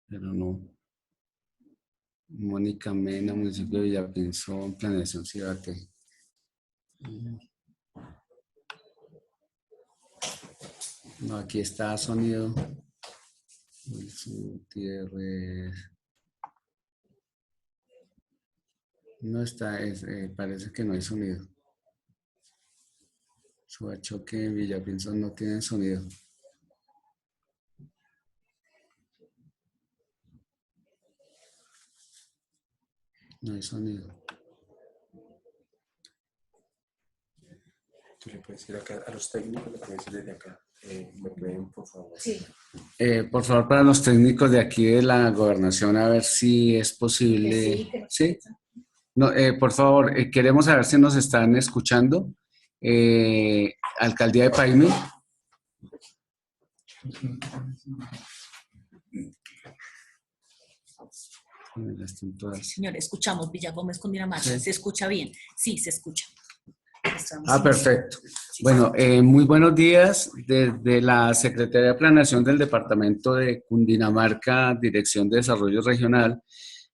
pero no. Mónica Mena, municipio de Villavicencio, planeación Cibate. No, aquí está sonido. Wilson Gutiérrez. No está, parece que no hay sonido. Suachoque en Villavicencio no tiene sonido. No hay sonido. Tú le puedes decir acá a los técnicos, le puedes decir desde acá. ¿Me pueden, por favor? Sí. Por favor, para los técnicos de aquí de la gobernación, a ver si es posible. Sí, que nos ¿Sí? No, por favor, queremos saber si nos están escuchando. Alcaldía de Paine. Señor, escuchamos Villa Gómez, Cundinamarca. Sí. ¿Se escucha bien? Sí, se escucha. Perfecto. Bueno, muy buenos días. Desde la Secretaría de Planeación del Departamento de Cundinamarca, Dirección de Desarrollo Regional,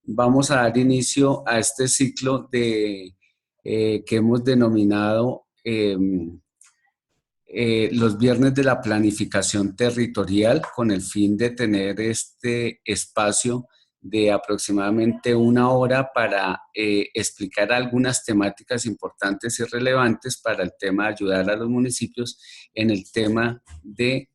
vamos a dar inicio a este ciclo que hemos denominado los viernes de la planificación territorial, con el fin de tener este espacio de aproximadamente 1 hora para explicar algunas temáticas importantes y relevantes para el tema de ayudar a los municipios en el tema de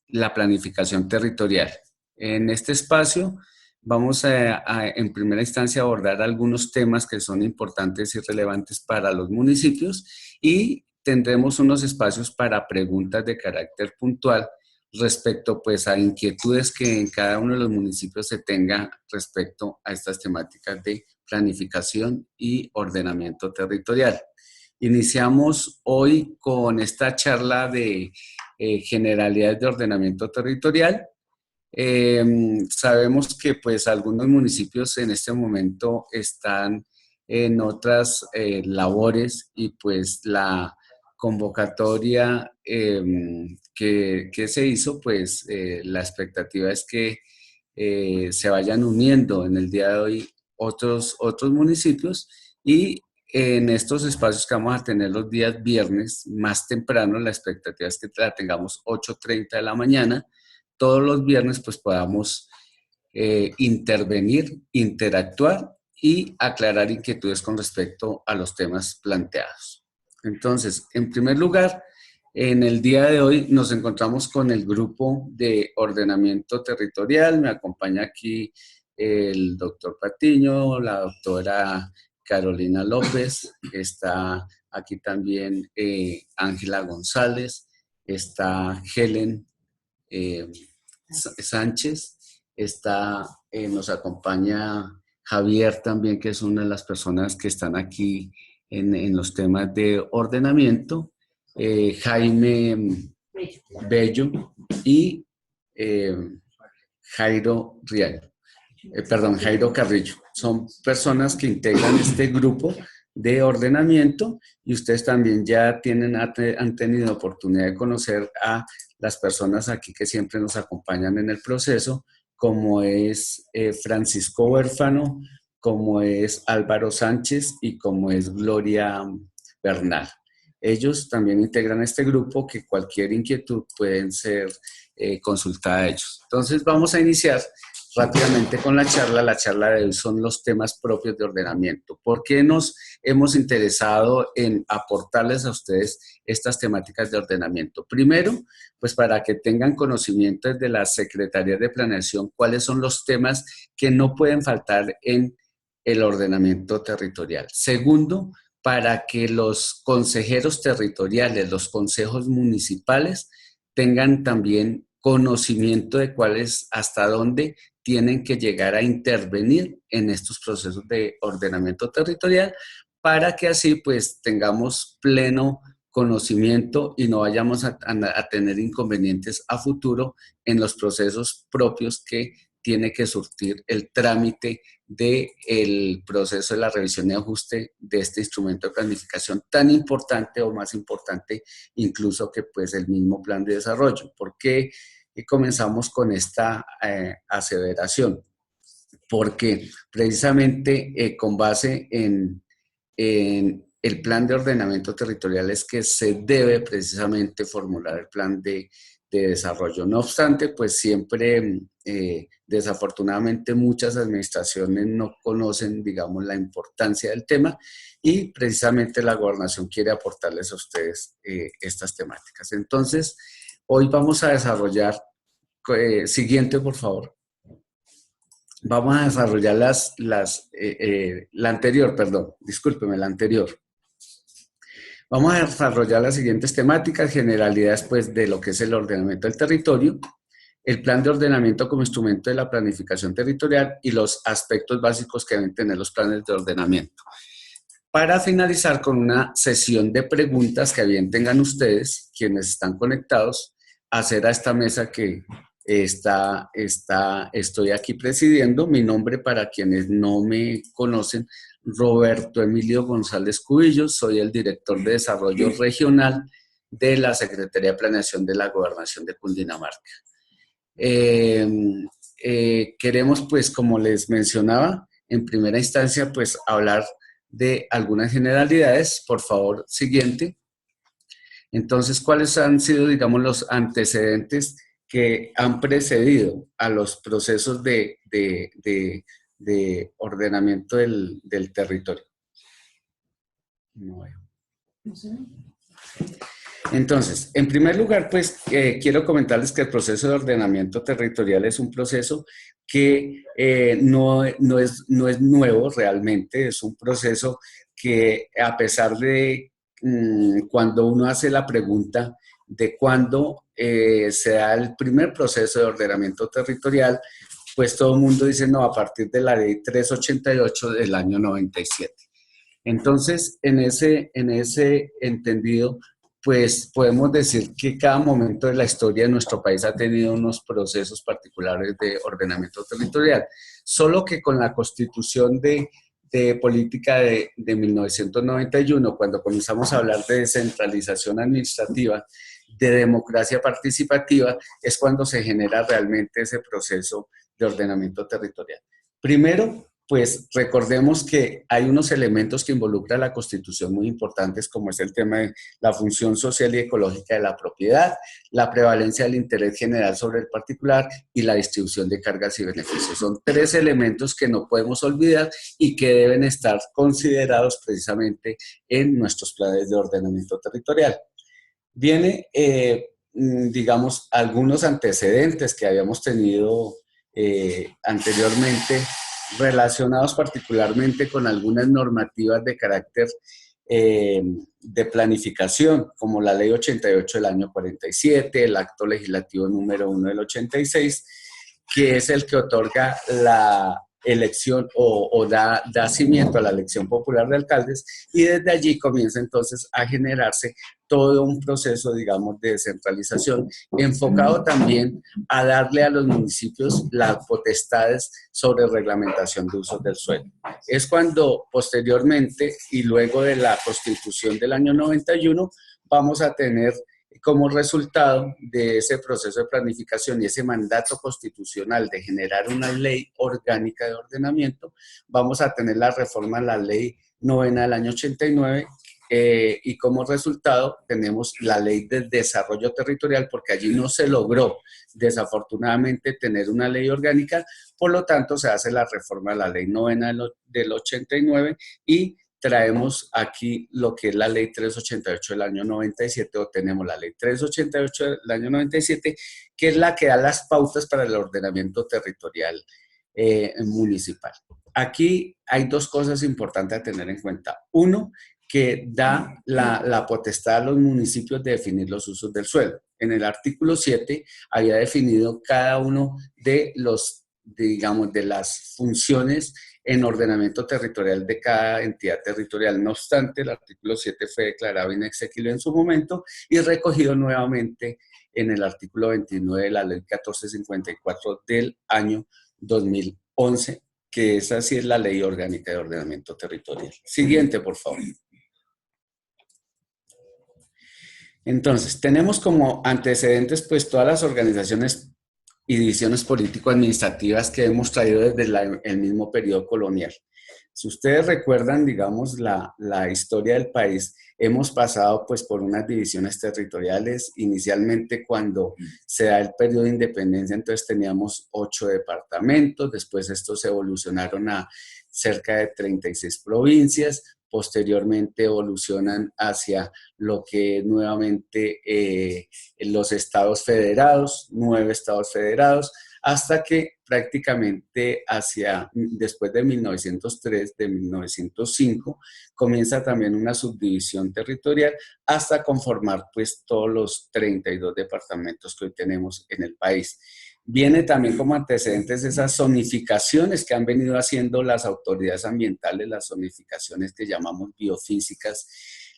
la planificación territorial. En este espacio vamos en primera instancia a abordar algunos temas que son importantes y relevantes para los municipios y tendremos unos espacios para preguntas de carácter puntual respecto pues a inquietudes que en cada uno de los municipios se tenga respecto a estas temáticas de planificación y ordenamiento territorial. Iniciamos hoy con esta charla de generalidades de ordenamiento territorial. Sabemos que pues algunos municipios en este momento están en otras labores y pues la convocatoria que se hizo, pues la expectativa es que se vayan uniendo en el día de hoy otros municipios y en estos espacios que vamos a tener los días viernes más temprano, la expectativa es que la tengamos 8:30 de la mañana, todos los viernes pues podamos intervenir, interactuar y aclarar inquietudes con respecto a los temas planteados. Entonces, en primer lugar, en el día de hoy nos encontramos con el grupo de ordenamiento territorial. Me acompaña aquí el doctor Patiño, la doctora Carolina López, está aquí también Ángela González, está Helen Sánchez, nos acompaña Javier también, que es una de las personas que están aquí en los temas de ordenamiento, Jaime Bello y Jairo Carrillo. Son personas que integran este grupo de ordenamiento y ustedes también ya han tenido oportunidad de conocer a las personas aquí que siempre nos acompañan en el proceso, como es Francisco Huérfano, como es Álvaro Sánchez y como es Gloria Bernal. Ellos también integran este grupo que cualquier inquietud pueden ser consultada a ellos. Entonces vamos a iniciar rápidamente con la charla. La charla de hoy son los temas propios de ordenamiento. ¿Por qué nos hemos interesado en aportarles a ustedes estas temáticas de ordenamiento? Primero, pues para que tengan conocimiento desde la Secretaría de Planeación cuáles son los temas que no pueden faltar en el ordenamiento territorial. Segundo, para que los consejeros territoriales, los consejos municipales tengan también conocimiento de cuál es, hasta dónde tienen que llegar a intervenir en estos procesos de ordenamiento territorial para que así pues tengamos pleno conocimiento y no vayamos a tener inconvenientes a futuro en los procesos propios que tiene que surtir el trámite del proceso de la revisión y ajuste de este instrumento de planificación tan importante o más importante incluso que pues el mismo plan de desarrollo. ¿Por qué y comenzamos con esta aseveración, porque precisamente con base en el plan de ordenamiento territorial es que se debe precisamente formular el plan de desarrollo. No obstante, pues siempre, desafortunadamente, muchas administraciones no conocen, digamos, la importancia del tema y precisamente la gobernación quiere aportarles a ustedes estas temáticas. Entonces, hoy vamos a desarrollar, siguiente, por favor. Vamos a desarrollar la anterior, perdón, discúlpeme, la anterior. Vamos a desarrollar las siguientes temáticas, generalidades pues, de lo que es el ordenamiento del territorio, el plan de ordenamiento como instrumento de la planificación territorial y los aspectos básicos que deben tener los planes de ordenamiento. Para finalizar con una sesión de preguntas que bien tengan ustedes, quienes están conectados, hacer a esta mesa que estoy aquí presidiendo. Mi nombre, para quienes no me conocen, Roberto Emilio González Cubillos, soy el director de Desarrollo Regional de la Secretaría de Planeación de la Gobernación de Cundinamarca. Queremos, pues, como les mencionaba, en primera instancia, pues, hablar de algunas generalidades. Por favor, siguiente. Entonces, ¿cuáles han sido, digamos, los antecedentes que han precedido a los procesos de ordenamiento del territorio? No veo. Entonces, en primer lugar, pues, quiero comentarles que el proceso de ordenamiento territorial es un proceso que no es nuevo realmente, es un proceso que, a pesar de cuando uno hace la pregunta de cuándo se da el primer proceso de ordenamiento territorial, pues todo el mundo dice, no, a partir de la ley 388 del año 97. Entonces, en ese entendido, pues podemos decir que cada momento de la historia de nuestro país ha tenido unos procesos particulares de ordenamiento territorial. Solo que con la Constitución de Política de 1991, cuando comenzamos a hablar de descentralización administrativa, de democracia participativa, es cuando se genera realmente ese proceso de ordenamiento territorial. Primero, pues recordemos que hay unos elementos que involucra la Constitución muy importantes, como es el tema de la función social y ecológica de la propiedad, la prevalencia del interés general sobre el particular y la distribución de cargas y beneficios. Son tres elementos que no podemos olvidar y que deben estar considerados precisamente en nuestros planes de ordenamiento territorial. Viene, digamos, algunos antecedentes que habíamos tenido anteriormente, relacionados particularmente con algunas normativas de carácter de planificación, como la Ley 88 del año 47, el Acto Legislativo número 1 del 86, que es el que otorga la elección o da cimiento a la elección popular de alcaldes, y desde allí comienza entonces a generarse todo un proceso, digamos, de descentralización, enfocado también a darle a los municipios las potestades sobre reglamentación de usos del suelo. Es cuando posteriormente y luego de la Constitución del año 91 vamos a tener como resultado de ese proceso de planificación y ese mandato constitucional de generar una ley orgánica de ordenamiento, vamos a tener la reforma a la ley 9 del año 89, y como resultado tenemos la ley de desarrollo territorial, porque allí no se logró desafortunadamente tener una ley orgánica, por lo tanto se hace la reforma a la ley 9 del 89 y traemos aquí lo que es la ley 388 del año 97, o tenemos la ley 388 del año 97, que es la que da las pautas para el ordenamiento territorial municipal. Aquí hay dos cosas importantes a tener en cuenta. Uno, que da la potestad a los municipios de definir los usos del suelo. En el artículo 7 había definido cada uno de las funciones en ordenamiento territorial de cada entidad territorial. No obstante, el artículo 7 fue declarado inexequible en su momento y recogido nuevamente en el artículo 29 de la ley 1454 del año 2011, que esa sí es la ley orgánica de ordenamiento territorial. Siguiente, por favor. Entonces, tenemos como antecedentes pues todas las organizaciones y divisiones político-administrativas que hemos traído desde el mismo periodo colonial. Si ustedes recuerdan, digamos, la historia del país, hemos pasado pues por unas divisiones territoriales. Inicialmente cuando se da el periodo de independencia, entonces teníamos 8 departamentos, después estos evolucionaron a cerca de 36 provincias, posteriormente evolucionan hacia lo que nuevamente los estados federados, 9 estados federados, hasta que prácticamente después de 1903, de 1905, comienza también una subdivisión territorial hasta conformar pues todos los 32 departamentos que hoy tenemos en el país. Viene también como antecedentes esas zonificaciones que han venido haciendo las autoridades ambientales, las zonificaciones que llamamos biofísicas,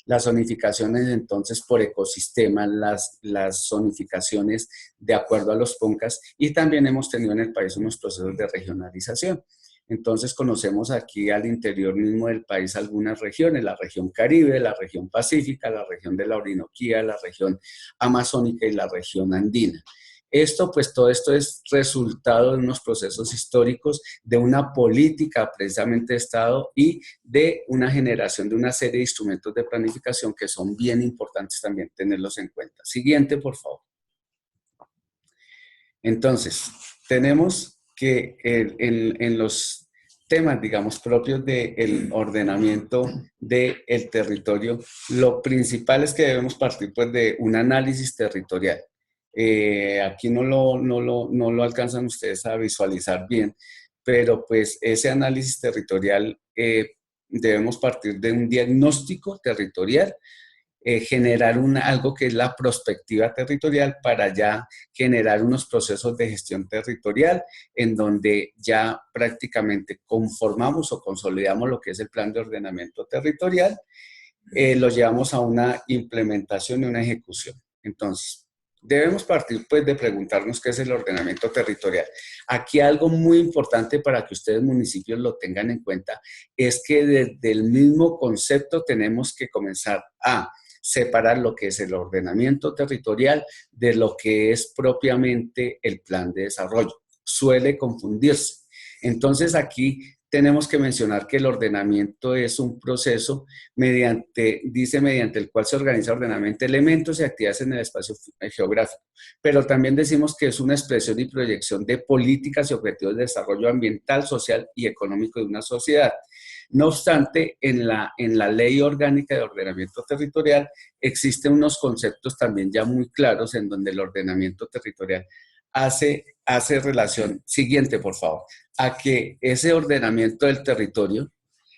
las zonificaciones entonces por ecosistemas, las zonificaciones de acuerdo a los PONCAS, y también hemos tenido en el país unos procesos de regionalización. Entonces conocemos aquí al interior mismo del país algunas regiones, la región Caribe, la región Pacífica, la región de la Orinoquía, la región Amazónica y la región Andina. Todo esto es resultado de unos procesos históricos, de una política precisamente de Estado y de una generación de una serie de instrumentos de planificación que son bien importantes también tenerlos en cuenta. Siguiente, por favor. Entonces, tenemos que en los temas, digamos, propios del ordenamiento del territorio, lo principal es que debemos partir pues, de un análisis territorial. Aquí no lo alcanzan ustedes a visualizar bien, pero pues ese análisis territorial debemos partir de un diagnóstico territorial, generar algo que es la prospectiva territorial para ya generar unos procesos de gestión territorial en donde ya prácticamente conformamos o consolidamos lo que es el plan de ordenamiento territorial, lo llevamos a una implementación y una ejecución. Entonces, debemos partir pues de preguntarnos qué es el ordenamiento territorial. Aquí algo muy importante para que ustedes municipios lo tengan en cuenta es que desde el mismo concepto tenemos que comenzar a separar lo que es el ordenamiento territorial de lo que es propiamente el plan de desarrollo. Suele confundirse. Entonces aquí tenemos que mencionar que el ordenamiento es un proceso mediante el cual se organiza ordenadamente elementos y actividades en el espacio geográfico. Pero también decimos que es una expresión y proyección de políticas y objetivos de desarrollo ambiental, social y económico de una sociedad. No obstante, en la Ley Orgánica de Ordenamiento Territorial existen unos conceptos también ya muy claros en donde el ordenamiento territorial hace relación, siguiente por favor, a que ese ordenamiento del territorio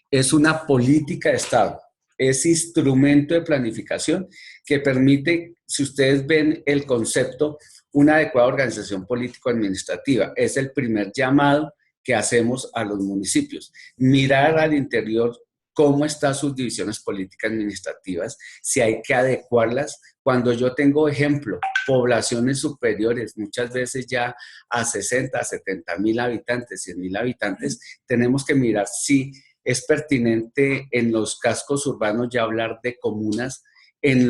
es una política de Estado, es instrumento de planificación que permite, si ustedes ven el concepto, una adecuada organización político-administrativa. Es el primer llamado que hacemos a los municipios. Mirar al interior cómo están sus divisiones políticas administrativas, si hay que adecuarlas. Cuando yo tengo, ejemplo, poblaciones superiores, muchas veces ya a 60, 70 mil habitantes, 100 mil habitantes, tenemos que mirar si es pertinente en los cascos urbanos ya hablar de comunas, en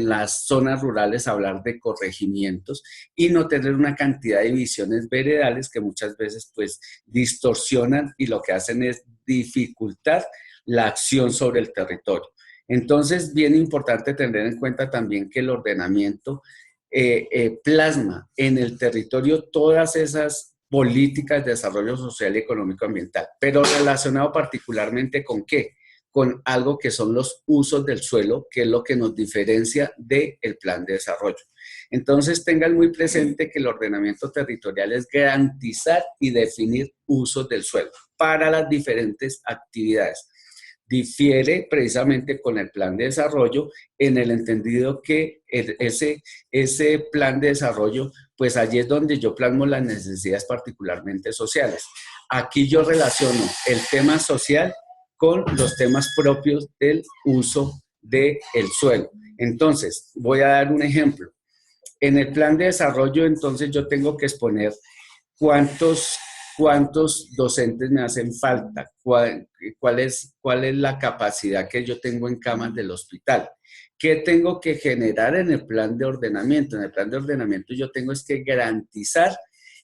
las zonas rurales hablar de corregimientos y no tener una cantidad de divisiones veredales que muchas veces pues distorsionan y lo que hacen es dificultar la acción sobre el territorio. Entonces, bien importante tener en cuenta también que el ordenamiento plasma en el territorio todas esas políticas de desarrollo social y económico ambiental, pero relacionado particularmente ¿con qué? Con algo que son los usos del suelo, que es lo que nos diferencia del plan de desarrollo. Entonces, tengan muy presente que el ordenamiento territorial es garantizar y definir usos del suelo para las diferentes actividades. Difiere precisamente con el plan de desarrollo en el entendido que ese plan de desarrollo, pues allí es donde yo plasmo las necesidades particularmente sociales. Aquí yo relaciono el tema social con los temas propios del uso del suelo. Entonces, voy a dar un ejemplo. En el plan de desarrollo, entonces, yo tengo que exponer cuántos docentes me hacen falta, cuál es la capacidad que yo tengo en camas del hospital, qué tengo que generar en el plan de ordenamiento. En el plan de ordenamiento yo tengo es que garantizar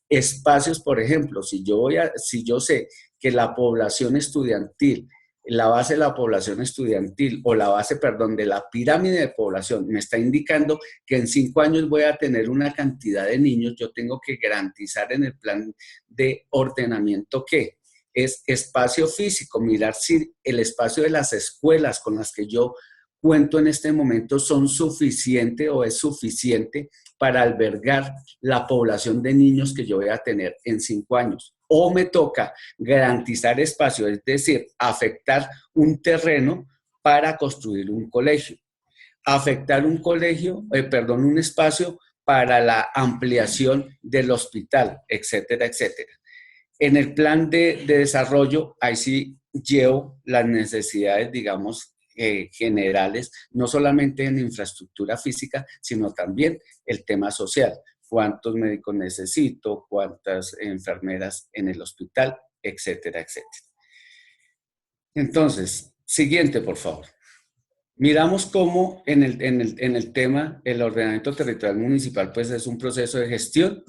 Espacios, por ejemplo, si yo sé que la población estudiantil, la base de la población estudiantil o la base, perdón, de la pirámide de población me está indicando que en 5 años voy a tener una cantidad de niños, yo tengo que garantizar en el plan de ordenamiento que es espacio físico, mirar si el espacio de las escuelas con las que yo cuento en este momento son suficiente o es suficiente para albergar la población de niños que yo voy a tener en 5 años. O me toca garantizar espacio, es decir, afectar un terreno para construir un colegio. Afectar un espacio para la ampliación del hospital, etcétera, etcétera. En el plan de desarrollo, ahí sí llevo las necesidades, digamos, generales, no solamente en infraestructura física, sino también el tema social. ¿Cuántos médicos necesito? ¿Cuántas enfermeras en el hospital? Etcétera, etcétera. Entonces, siguiente, por favor. Miramos cómo en el tema, el ordenamiento territorial municipal, pues es un proceso de gestión.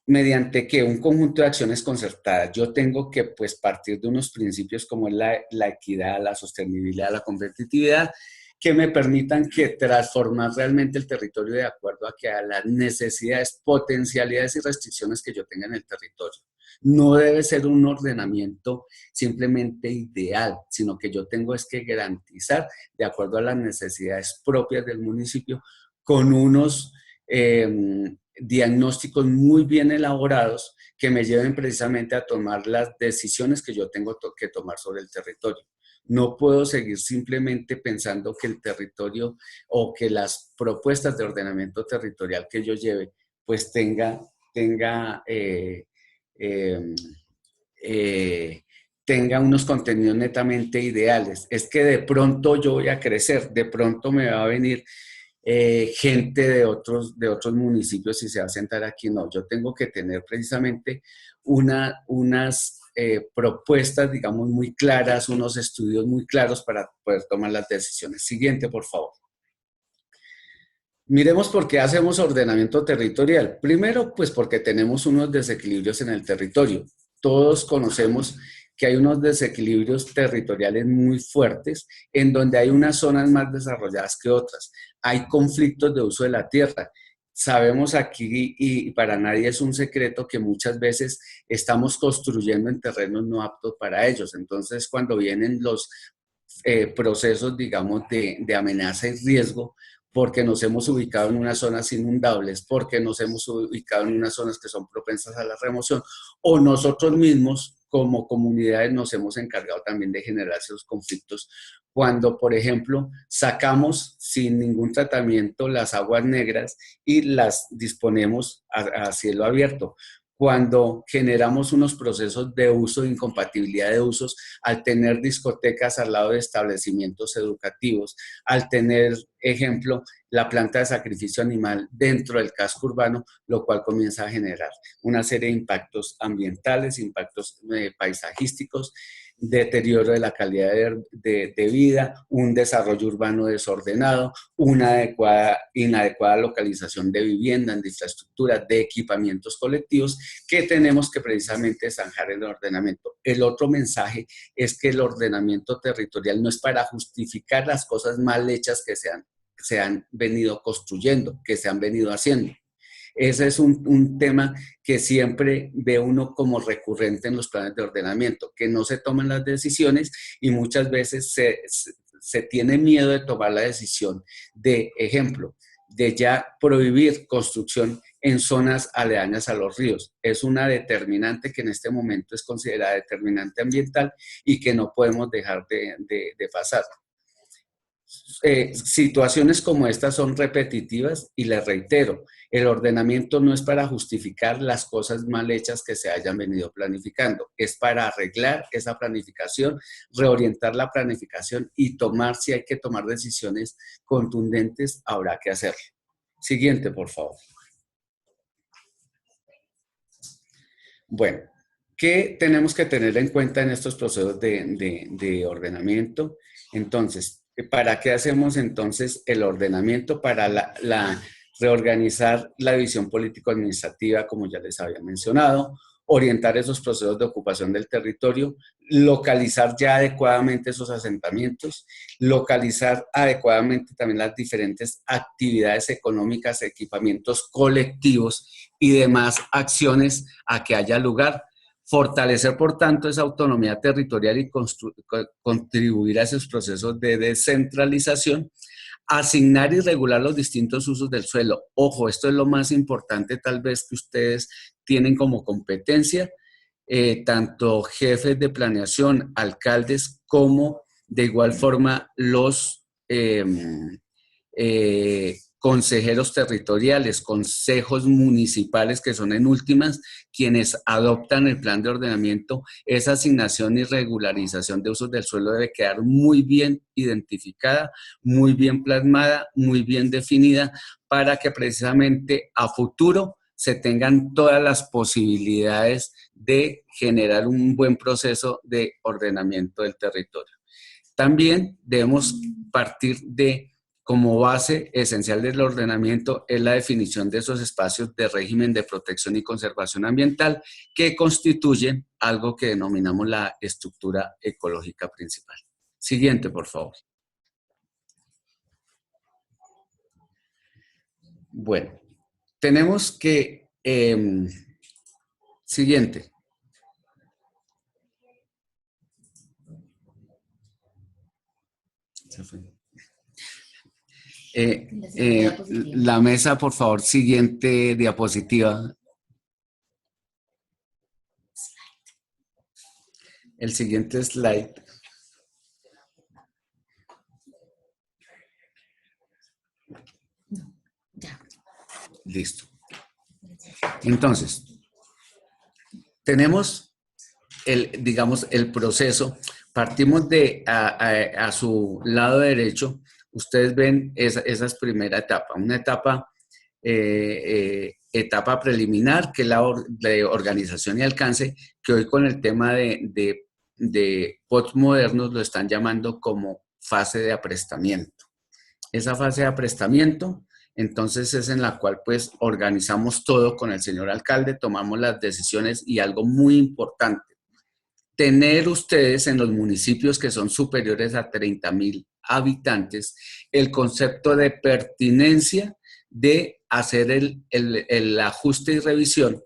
Mediante que un conjunto de acciones concertadas. Yo tengo que pues partir de unos principios como la equidad, la sostenibilidad, la competitividad, que me permitan que transformar realmente el territorio de acuerdo a las necesidades, potencialidades y restricciones que yo tenga en el territorio. No debe ser un ordenamiento simplemente ideal, sino que yo tengo es que garantizar de acuerdo a las necesidades propias del municipio con unos diagnósticos muy bien elaborados que me lleven precisamente a tomar las decisiones que yo tengo que tomar sobre el territorio. No puedo seguir simplemente pensando que el territorio o que las propuestas de ordenamiento territorial que yo lleve pues tenga unos contenidos netamente ideales. Es que de pronto yo voy a crecer, de pronto me va a venir gente de otros municipios y se va a sentar aquí. No, yo tengo que tener precisamente unas propuestas, digamos, muy claras, unos estudios muy claros para poder tomar las decisiones. Siguiente, por favor. Miremos por qué hacemos ordenamiento territorial. Primero, pues porque tenemos unos desequilibrios en el territorio. Todos conocemos que hay unos desequilibrios territoriales muy fuertes en donde hay unas zonas más desarrolladas que otras. Hay conflictos de uso de la tierra. Sabemos aquí, y para nadie es un secreto, que muchas veces estamos construyendo en terrenos no aptos para ellos. Entonces, cuando vienen los procesos, digamos, de amenaza y riesgo, porque nos hemos ubicado en unas zonas inundables, porque nos hemos ubicado en unas zonas que son propensas a la remoción, o nosotros mismos como comunidades nos hemos encargado también de generar esos conflictos. Cuando, por ejemplo, sacamos sin ningún tratamiento las aguas negras y las disponemos a cielo abierto. Cuando generamos unos procesos de uso e incompatibilidad de usos, al tener discotecas al lado de establecimientos educativos, al tener, ejemplo, la planta de sacrificio animal dentro del casco urbano, lo cual comienza a generar una serie de impactos ambientales, impactos paisajísticos, deterioro de la calidad de vida, un desarrollo urbano desordenado, una inadecuada localización de vivienda, de infraestructura, de equipamientos colectivos que tenemos que precisamente zanjar el ordenamiento. El otro mensaje es que el ordenamiento territorial no es para justificar las cosas mal hechas que se han venido construyendo, que se han venido haciendo. Ese es un tema que siempre ve uno como recurrente en los planes de ordenamiento, que no se toman las decisiones y muchas veces se tiene miedo de tomar la decisión de, ejemplo, de ya prohibir construcción en zonas aledañas a los ríos. Es una determinante que en este momento es considerada determinante ambiental y que no podemos dejar de pasar. Situaciones como estas son repetitivas y les reitero, el ordenamiento no es para justificar las cosas mal hechas que se hayan venido planificando, es para arreglar esa planificación, reorientar la planificación y tomar, si hay que tomar decisiones contundentes, habrá que hacerlo. Siguiente, por favor. Bueno, ¿qué tenemos que tener en cuenta en estos procesos de ordenamiento? Entonces, ¿para qué hacemos entonces el ordenamiento? Para reorganizar la división político-administrativa, como ya les había mencionado, orientar esos procesos de ocupación del territorio, localizar ya adecuadamente esos asentamientos, localizar adecuadamente también las diferentes actividades económicas, equipamientos colectivos y demás acciones a que haya lugar, fortalecer por tanto esa autonomía territorial y contribuir a esos procesos de descentralización, asignar y regular los distintos usos del suelo. Ojo, esto es lo más importante tal vez que ustedes tienen como competencia, tanto jefes de planeación, alcaldes, como de igual forma los consejeros territoriales, consejos municipales, que son en últimas quienes adoptan el plan de ordenamiento. Esa asignación y regularización de usos del suelo debe quedar muy bien identificada, muy bien plasmada, muy bien definida, para que precisamente a futuro se tengan todas las posibilidades de generar un buen proceso de ordenamiento del territorio. También debemos partir de, como base esencial del ordenamiento, es la definición de esos espacios de régimen de protección y conservación ambiental que constituyen algo que denominamos la estructura ecológica principal. Siguiente, por favor. Bueno, tenemos que... siguiente. Se fue. La mesa, por favor, siguiente diapositiva. El siguiente slide. Ya. Listo. Entonces, tenemos digamos, el proceso. Partimos de a su lado derecho. Ustedes ven esa es primera etapa, una etapa, etapa preliminar, que es la de organización y alcance, que hoy con el tema de POTS modernos lo están llamando como fase de aprestamiento. Esa fase de aprestamiento, entonces, es en la cual pues organizamos todo con el señor alcalde, tomamos las decisiones, y algo muy importante, tener ustedes en los municipios que son superiores a 30,000 habitantes el concepto de pertinencia de hacer el ajuste y revisión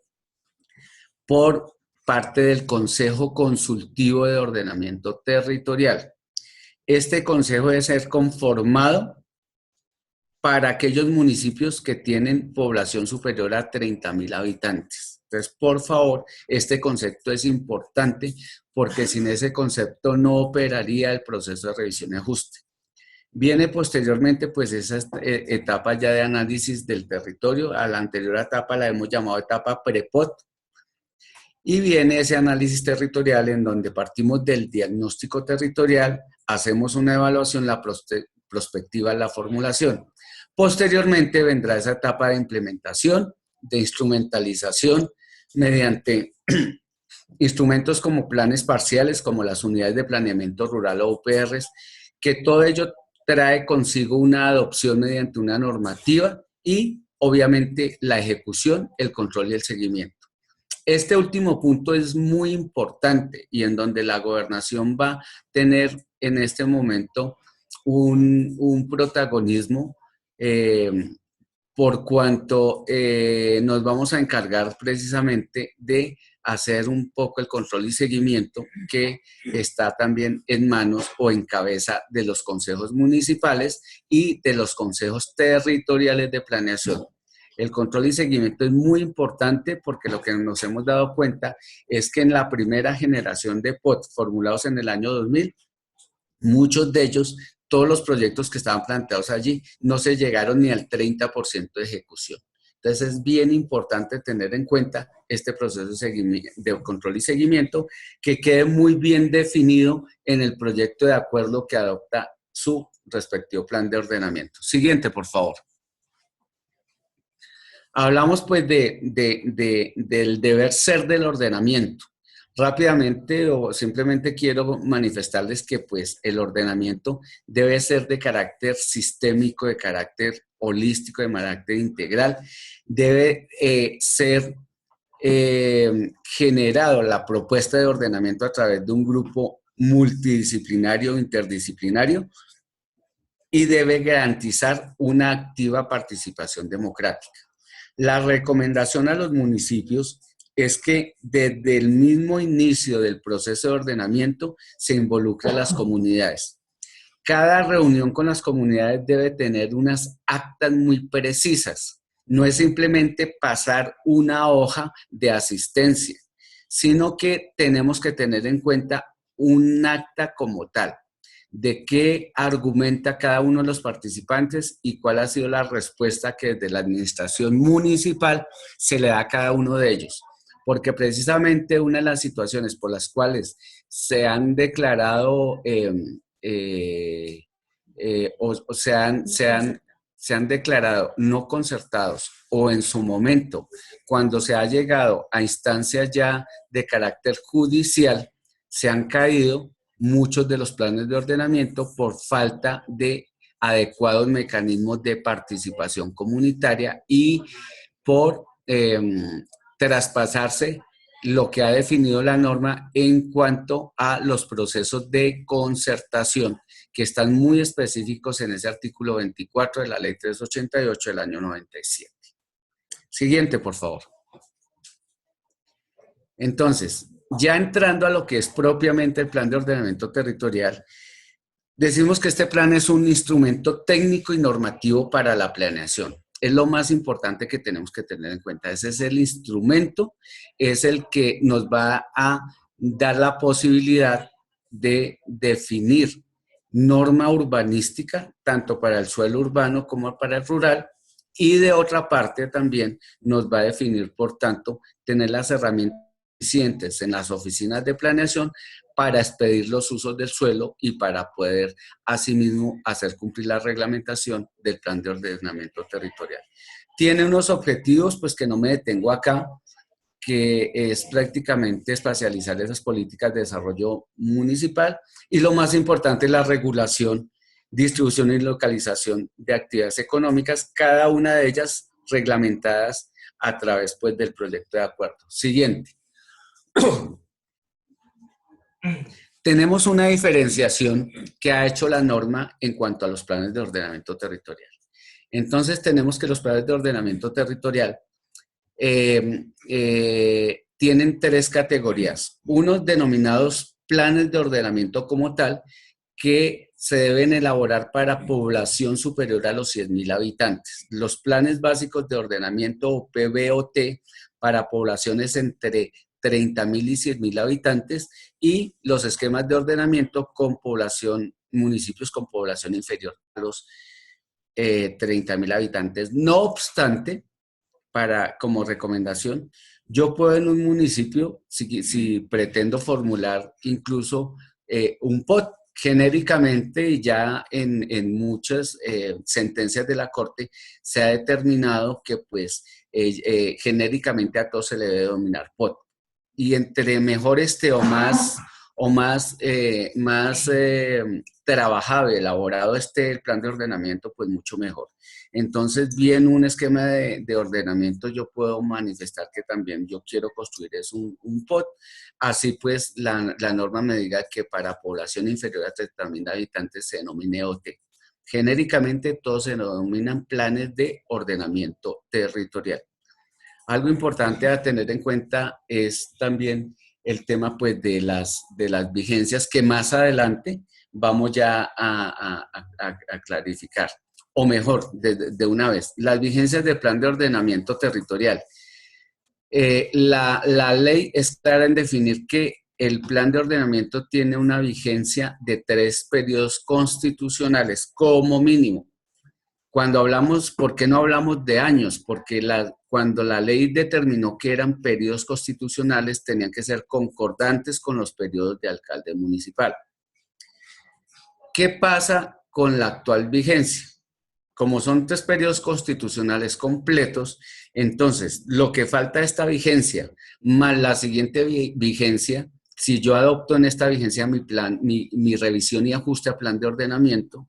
por parte del Consejo Consultivo de Ordenamiento Territorial. Este consejo debe ser conformado para aquellos municipios que tienen población superior a 30,000 habitantes. Entonces, por favor, este concepto es importante, porque sin ese concepto no operaría el proceso de revisión y ajuste. Viene posteriormente pues esa etapa ya de análisis del territorio. A la anterior etapa la hemos llamado etapa pre-POT, y viene ese análisis territorial en donde partimos del diagnóstico territorial, hacemos una evaluación, la prospectiva, la formulación. Posteriormente vendrá esa etapa de implementación, de instrumentalización, mediante instrumentos como planes parciales, como las unidades de planeamiento rural o UPRs, que todo ello trae consigo una adopción mediante una normativa y obviamente la ejecución, el control y el seguimiento. Este último punto es muy importante, y en donde la gobernación va a tener en este momento un protagonismo, por cuanto nos vamos a encargar precisamente de hacer un poco el control y seguimiento, que está también en manos o en cabeza de los consejos municipales y de los consejos territoriales de planeación. El control y seguimiento es muy importante, porque lo que nos hemos dado cuenta es que en la primera generación de POT formulados en el año 2000, muchos de ellos, todos los proyectos que estaban planteados allí, no se llegaron ni al 30% de ejecución. Entonces, es bien importante tener en cuenta este proceso de control y seguimiento, que quede muy bien definido en el proyecto de acuerdo que adopta su respectivo plan de ordenamiento. Siguiente, por favor. Hablamos pues del deber ser del ordenamiento. Rápidamente o simplemente quiero manifestarles que pues el ordenamiento debe ser de carácter sistémico, de carácter holístico, de carácter integral, debe ser generado la propuesta de ordenamiento a través de un grupo multidisciplinario, interdisciplinario, y debe garantizar una activa participación democrática. La recomendación a los municipios es que desde el mismo inicio del proceso de ordenamiento se involucren las comunidades. Cada reunión con las comunidades debe tener unas actas muy precisas. No es simplemente pasar una hoja de asistencia, sino que tenemos que tener en cuenta un acta como tal, de qué argumenta cada uno de los participantes y cuál ha sido la respuesta que desde la administración municipal se le da a cada uno de ellos. Porque precisamente una de las situaciones por las cuales se han declarado o se han declarado no concertados o en su momento, cuando se ha llegado a instancias ya de carácter judicial, se han caído muchos de los planes de ordenamiento por falta de adecuados mecanismos de participación comunitaria y por traspasarse lo que ha definido la norma en cuanto a los procesos de concertación, que están muy específicos en ese artículo 24 de la Ley 388 del año 97. Siguiente, por favor. Entonces, ya entrando a lo que es propiamente el Plan de Ordenamiento Territorial, decimos que este plan es un instrumento técnico y normativo para la planeación. Es lo más importante que tenemos que tener en cuenta. Ese es el instrumento, es el que nos va a dar la posibilidad de definir norma urbanística, tanto para el suelo urbano como para el rural, y de otra parte también nos va a definir, por tanto, tener las herramientas suficientes en las oficinas de planeación para expedir los usos del suelo y para poder asimismo hacer cumplir la reglamentación del plan de ordenamiento territorial. Tiene unos objetivos, pues que no me detengo acá, que es prácticamente espacializar esas políticas de desarrollo municipal y lo más importante es la regulación, distribución y localización de actividades económicas, cada una de ellas reglamentadas a través pues, del proyecto de acuerdo. Siguiente. Tenemos una diferenciación que ha hecho la norma en cuanto a los planes de ordenamiento territorial. Entonces tenemos que los planes de ordenamiento territorial tienen tres categorías. Unos denominados planes de ordenamiento como tal, que se deben elaborar para población superior a los 100.000 habitantes. Los planes básicos de ordenamiento o PBOT para poblaciones entre 30.000 y 100.000 habitantes y los esquemas de ordenamiento con población, municipios con población inferior a los 30.000 habitantes. No obstante, como recomendación, yo puedo en un municipio, si pretendo formular incluso un POT, genéricamente y ya en muchas sentencias de la Corte se ha determinado que pues genéricamente a todo se le debe denominar POT. Y entre mejor esté o más trabajado y elaborado esté el plan de ordenamiento, pues mucho mejor. Entonces, bien un esquema de ordenamiento, yo puedo manifestar que también yo quiero construir es un POT. Así pues, la norma me diga que para población inferior a 30.000 habitantes se denomine OT. Genéricamente, todos se denominan planes de ordenamiento territorial. Algo importante a tener en cuenta es también el tema pues, de las vigencias que más adelante vamos ya a clarificar. O mejor, de una vez, las vigencias del plan de ordenamiento territorial. La ley es clara en definir que el plan de ordenamiento tiene una vigencia de 3 periodos constitucionales como mínimo. Cuando hablamos, ¿por qué no hablamos de años? Porque cuando la ley determinó que eran periodos constitucionales, tenían que ser concordantes con los periodos de alcalde municipal. ¿Qué pasa con la actual vigencia? como son 3 periodos constitucionales completos, entonces lo que falta de esta vigencia más la siguiente vigencia, si yo adopto en esta vigencia mi plan, mi revisión y ajuste a plan de ordenamiento,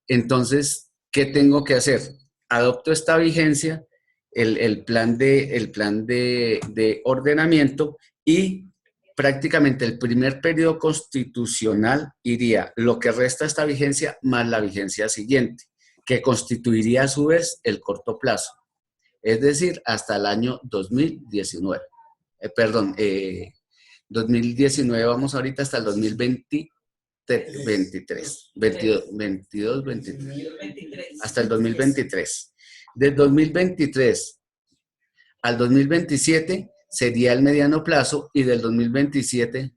entonces, ¿qué tengo que hacer? Adopto esta vigencia, el plan de ordenamiento y prácticamente el primer periodo constitucional iría lo que resta de esta vigencia más la vigencia siguiente, que constituiría a su vez el corto plazo, es decir, hasta el año 2019. 2019 vamos ahorita hasta el 2023, 22, 23, hasta el 2023. Del 2023 al 2027 sería el mediano plazo y del 2027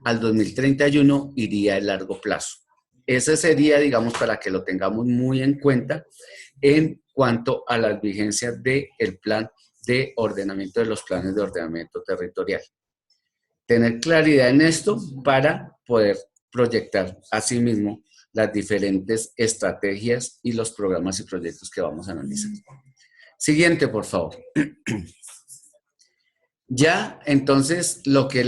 al 2031 iría el largo plazo. Ese sería, digamos, para que lo tengamos muy en cuenta en cuanto a las vigencias del plan de ordenamiento de los planes de ordenamiento territorial. Tener claridad en esto para poder proyectar asimismo las diferentes estrategias y los programas y proyectos que vamos a analizar. Siguiente, por favor. Ya, entonces, lo que es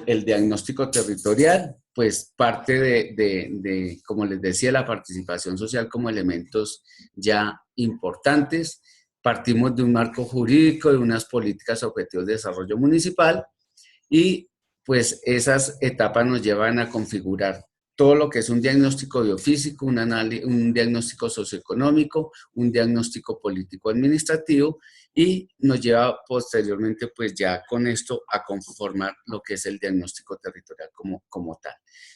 el diagnóstico territorial, pues parte de, como les decía, la participación social como elementos ya importantes. Partimos de un marco jurídico, de unas políticas objetivos de desarrollo municipal y pues esas etapas nos llevan a configurar todo lo que es un diagnóstico biofísico, un diagnóstico socioeconómico, un diagnóstico político-administrativo y nos lleva posteriormente pues ya con esto a conformar lo que es el diagnóstico territorial como tal.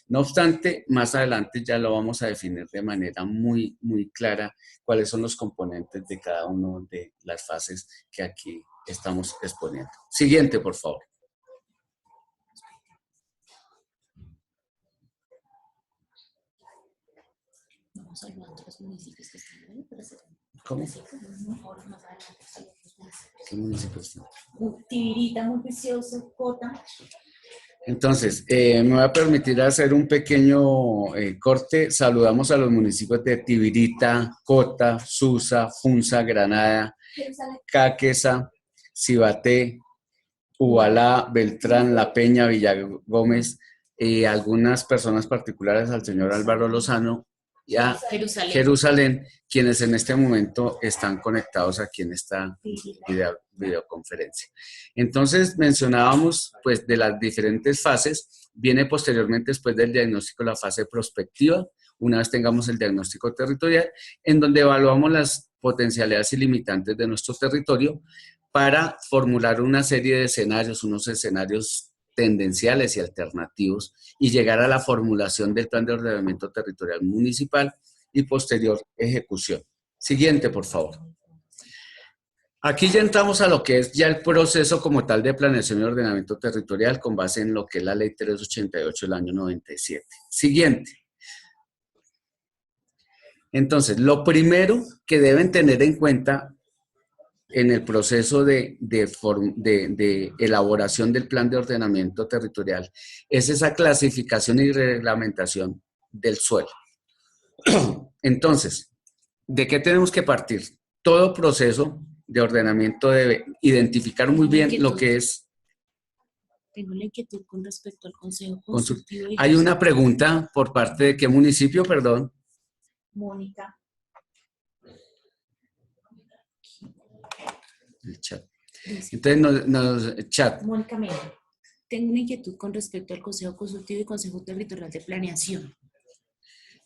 No obstante, más adelante ya lo vamos a definir de manera muy clara cuáles son los componentes de cada una de las fases que aquí estamos exponiendo. Siguiente, por favor. Vamos hablando de los municipios que están ahí. ¿Cómo? Ahora más adelante. ¿Qué municipios están? Tibirita, muy precioso, Cota. Entonces, me voy a permitir hacer un pequeño corte. Saludamos a los municipios de Tibirita, Cota, Susa, Funza, Granada, Caquesa, Cibaté, Ubalá, Beltrán, La Peña, Villagómez, algunas personas particulares al señor Álvaro Lozano y a Jerusalén, quienes en este momento están conectados aquí en esta videoconferencia. Entonces, mencionábamos pues de las diferentes fases, viene posteriormente después del diagnóstico la fase prospectiva, una vez tengamos el diagnóstico territorial, en donde evaluamos las potencialidades y limitantes de nuestro territorio para formular una serie de escenarios, unos escenarios tendenciales y alternativos y llegar a la formulación del plan de ordenamiento territorial municipal y posterior ejecución. Siguiente, por favor. Aquí ya entramos a lo que es ya el proceso como tal de planeación y ordenamiento territorial con base en lo que es la Ley 388 del año 97. Siguiente. Entonces, lo primero que deben tener en cuenta en el proceso de elaboración del plan de ordenamiento territorial es esa clasificación y reglamentación del suelo. Entonces, ¿de qué tenemos que partir? Todo proceso de ordenamiento debe identificar muy bien lo que es. Tengo la inquietud con respecto al Consejo Consultivo. Hay una pregunta por parte de qué municipio, perdón. Mónica. El chat. Entonces, chat. Mónica Mena. Tengo una inquietud con respecto al Consejo Consultivo y Consejo Territorial de Planeación.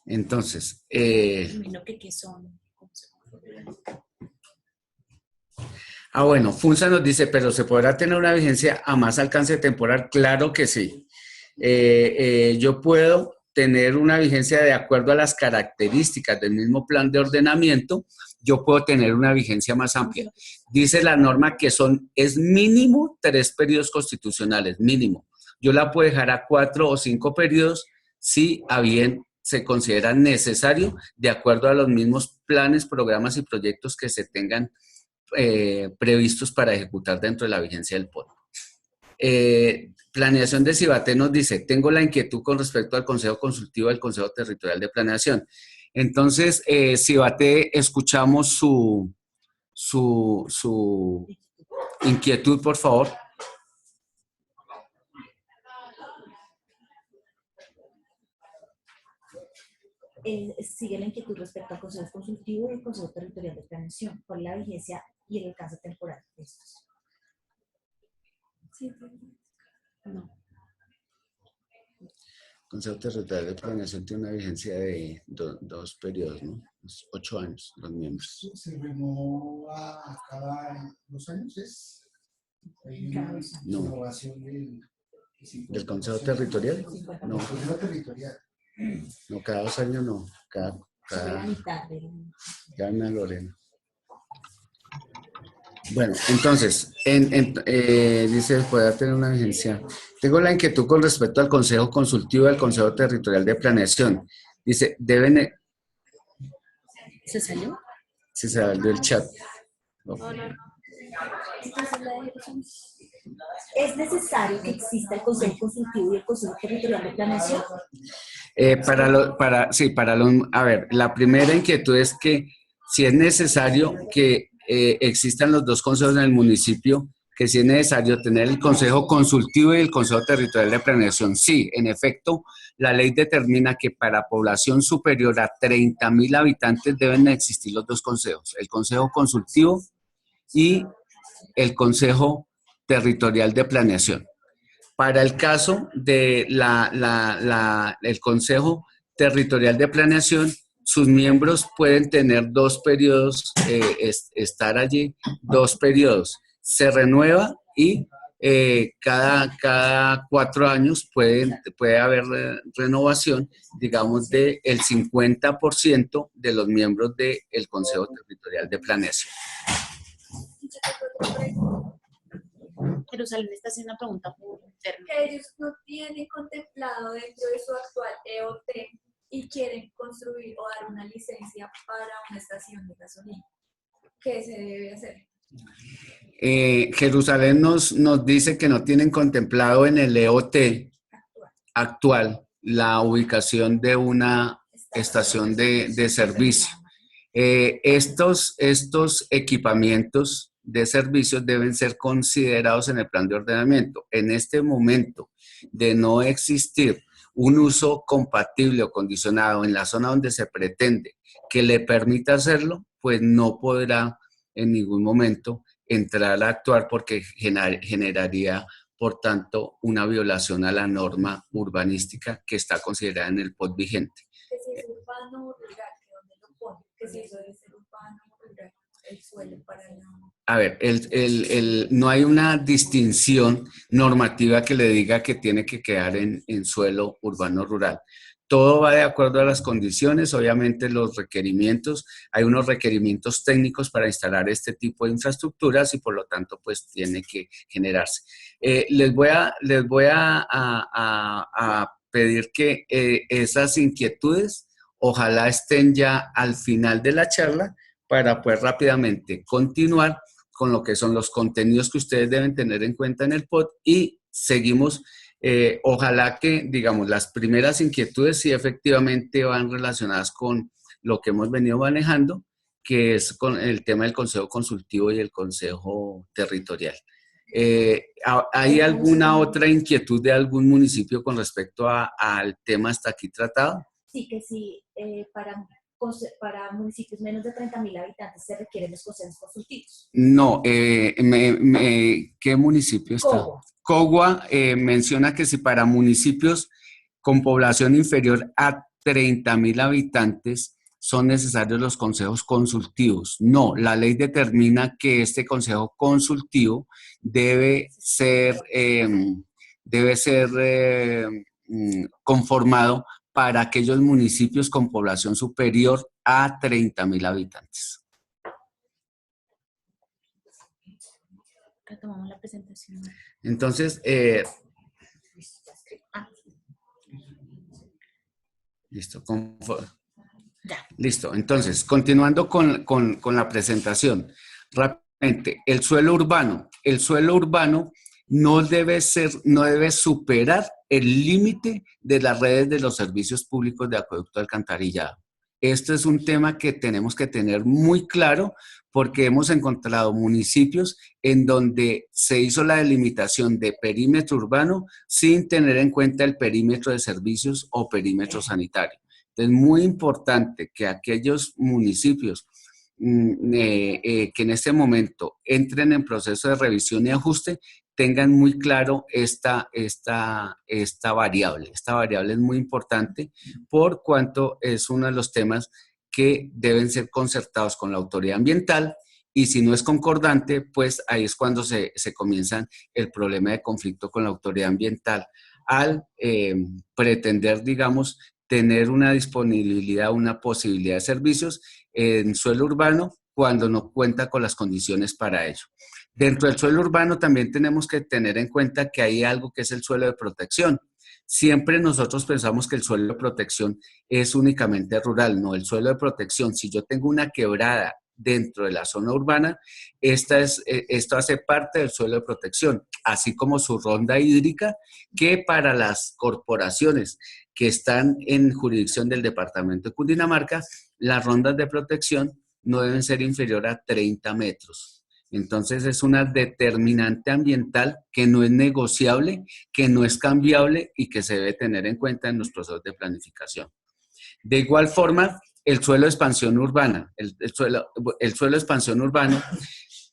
Entonces, ¿Qué son? Bueno, Funza nos dice, pero ¿se podrá tener una vigencia a más alcance temporal? Claro que sí. Yo puedo tener una vigencia de acuerdo a las características del mismo plan de ordenamiento, yo puedo tener una vigencia más amplia. Dice la norma que es mínimo 3 periodos constitucionales, mínimo. Yo la puedo dejar a 4 o 5 periodos si a bien se considera necesario de acuerdo a los mismos planes, programas y proyectos que se tengan previstos para ejecutar dentro de la vigencia del POT. Planeación de Cibaté nos dice, tengo la inquietud con respecto al Consejo Consultivo del Consejo Territorial de Planeación. Entonces, Cibaté, escuchamos su inquietud, por favor. Sigue la inquietud respecto al Consejo Consultivo y el Consejo Territorial de Planeación. ¿Cuál es la vigencia y el alcance temporal de estos? Sí, No. El Consejo Territorial de Planeación tiene una vigencia de dos periodos, ¿no? 8 años, los miembros. Se renueva cada 2 años, ¿es? Hay Cada una 2 años. No. renovación ¿Del Consejo Territorial? No, El Consejo Territorial. no, cada 2 años no. Sobre la mitad del... Gana Lorena. Bueno, entonces, dice, puede tener una vigencia. Tengo la inquietud con respecto al Consejo Consultivo y al Consejo Territorial de Planeación. Dice, deben... ¿Se salió? Si se salió el chat. No. entonces la ejecución. ¿Es necesario que exista el Consejo Consultivo y el Consejo Territorial de Planeación? A ver, la primera inquietud es que si es necesario que existan los dos consejos en el municipio, que si es necesario tener el Consejo Consultivo y el Consejo Territorial de Planeación. Sí, en efecto, la ley determina que para población superior a 30.000 habitantes deben existir los dos consejos, el Consejo Consultivo y el Consejo Territorial de Planeación. Para el caso de el Consejo Territorial de Planeación, sus miembros pueden tener 2 periodos, estar allí 2 periodos. Se renueva y cada 4 años puede haber renovación, digamos, del 50% de los miembros del Consejo Territorial de Planeación. Jerusalén está haciendo una pregunta por interno. Que ellos no tienen contemplado dentro de su actual EOT y quieren construir o dar una licencia para una estación de gasolina. ¿Qué se debe hacer? Jerusalén nos dice que no tienen contemplado en el EOT actual la ubicación de una estación de servicio. Estos equipamientos de servicios deben ser considerados en el plan de ordenamiento. En este momento, de no existir un uso compatible o condicionado en la zona donde se pretende que le permita hacerlo, pues no podrá en ningún momento entrar a actuar porque generaría, por tanto, una violación a la norma urbanística que está considerada en el POT vigente. Que si es urbano o rural, que dónde lo pone, que si eso debe ser urbano o rural, el suelo para la... A ver, no hay una distinción normativa que le diga que tiene que quedar en suelo urbano rural. Todo va de acuerdo a las condiciones, obviamente los requerimientos, hay unos requerimientos técnicos para instalar este tipo de infraestructuras y por lo tanto pues tiene que generarse. Les voy a pedir que esas inquietudes ojalá estén ya al final de la charla para poder rápidamente continuar con lo que son los contenidos que ustedes deben tener en cuenta en el POT y seguimos. Ojalá que, digamos, las primeras inquietudes sí efectivamente van relacionadas con lo que hemos venido manejando, que es con el tema del Consejo Consultivo y el Consejo Territorial. ¿Hay alguna otra inquietud de algún municipio con respecto al tema hasta aquí tratado? Sí, que sí, para municipios menos de 30.000 habitantes se requieren los consejos consultivos. No, ¿qué municipio está? Cogua. Cogua menciona que si para municipios con población inferior a 30.000 habitantes son necesarios los consejos consultivos. No, la ley determina que este consejo consultivo debe ser conformado para aquellos municipios con población superior a 30.000 habitantes. Retomamos la presentación. Entonces, listo. Listo. Entonces, continuando con la presentación. Rápidamente, el suelo urbano. El suelo urbano no debe superar el límite de las redes de los servicios públicos de acueducto alcantarillado. esto es un tema que tenemos que tener muy claro porque hemos encontrado municipios en donde se hizo la delimitación de perímetro urbano sin tener en cuenta el perímetro de servicios o perímetro sanitario. Entonces, muy importante que aquellos municipios que en este momento entren en proceso de revisión y ajuste tengan muy claro esta variable. Esta variable es muy importante por cuanto es uno de los temas que deben ser concertados con la autoridad ambiental y si no es concordante, pues ahí es cuando se comienza el problema de conflicto con la autoridad ambiental al pretender, digamos, tener una disponibilidad, una posibilidad de servicios en suelo urbano cuando no cuenta con las condiciones para ello. Dentro del suelo urbano también tenemos que tener en cuenta que hay algo que es el suelo de protección. Siempre nosotros pensamos que el suelo de protección es únicamente rural, no, el suelo de protección, si yo tengo una quebrada dentro de la zona urbana, esto hace parte del suelo de protección, así como su ronda hídrica, que para las corporaciones que están en jurisdicción del departamento de Cundinamarca, las rondas de protección no deben ser inferior a 30 metros. Entonces es una determinante ambiental que no es negociable, que no es cambiable y que se debe tener en cuenta en los procesos de planificación. De igual forma, el suelo de expansión urbana, el suelo de expansión urbano,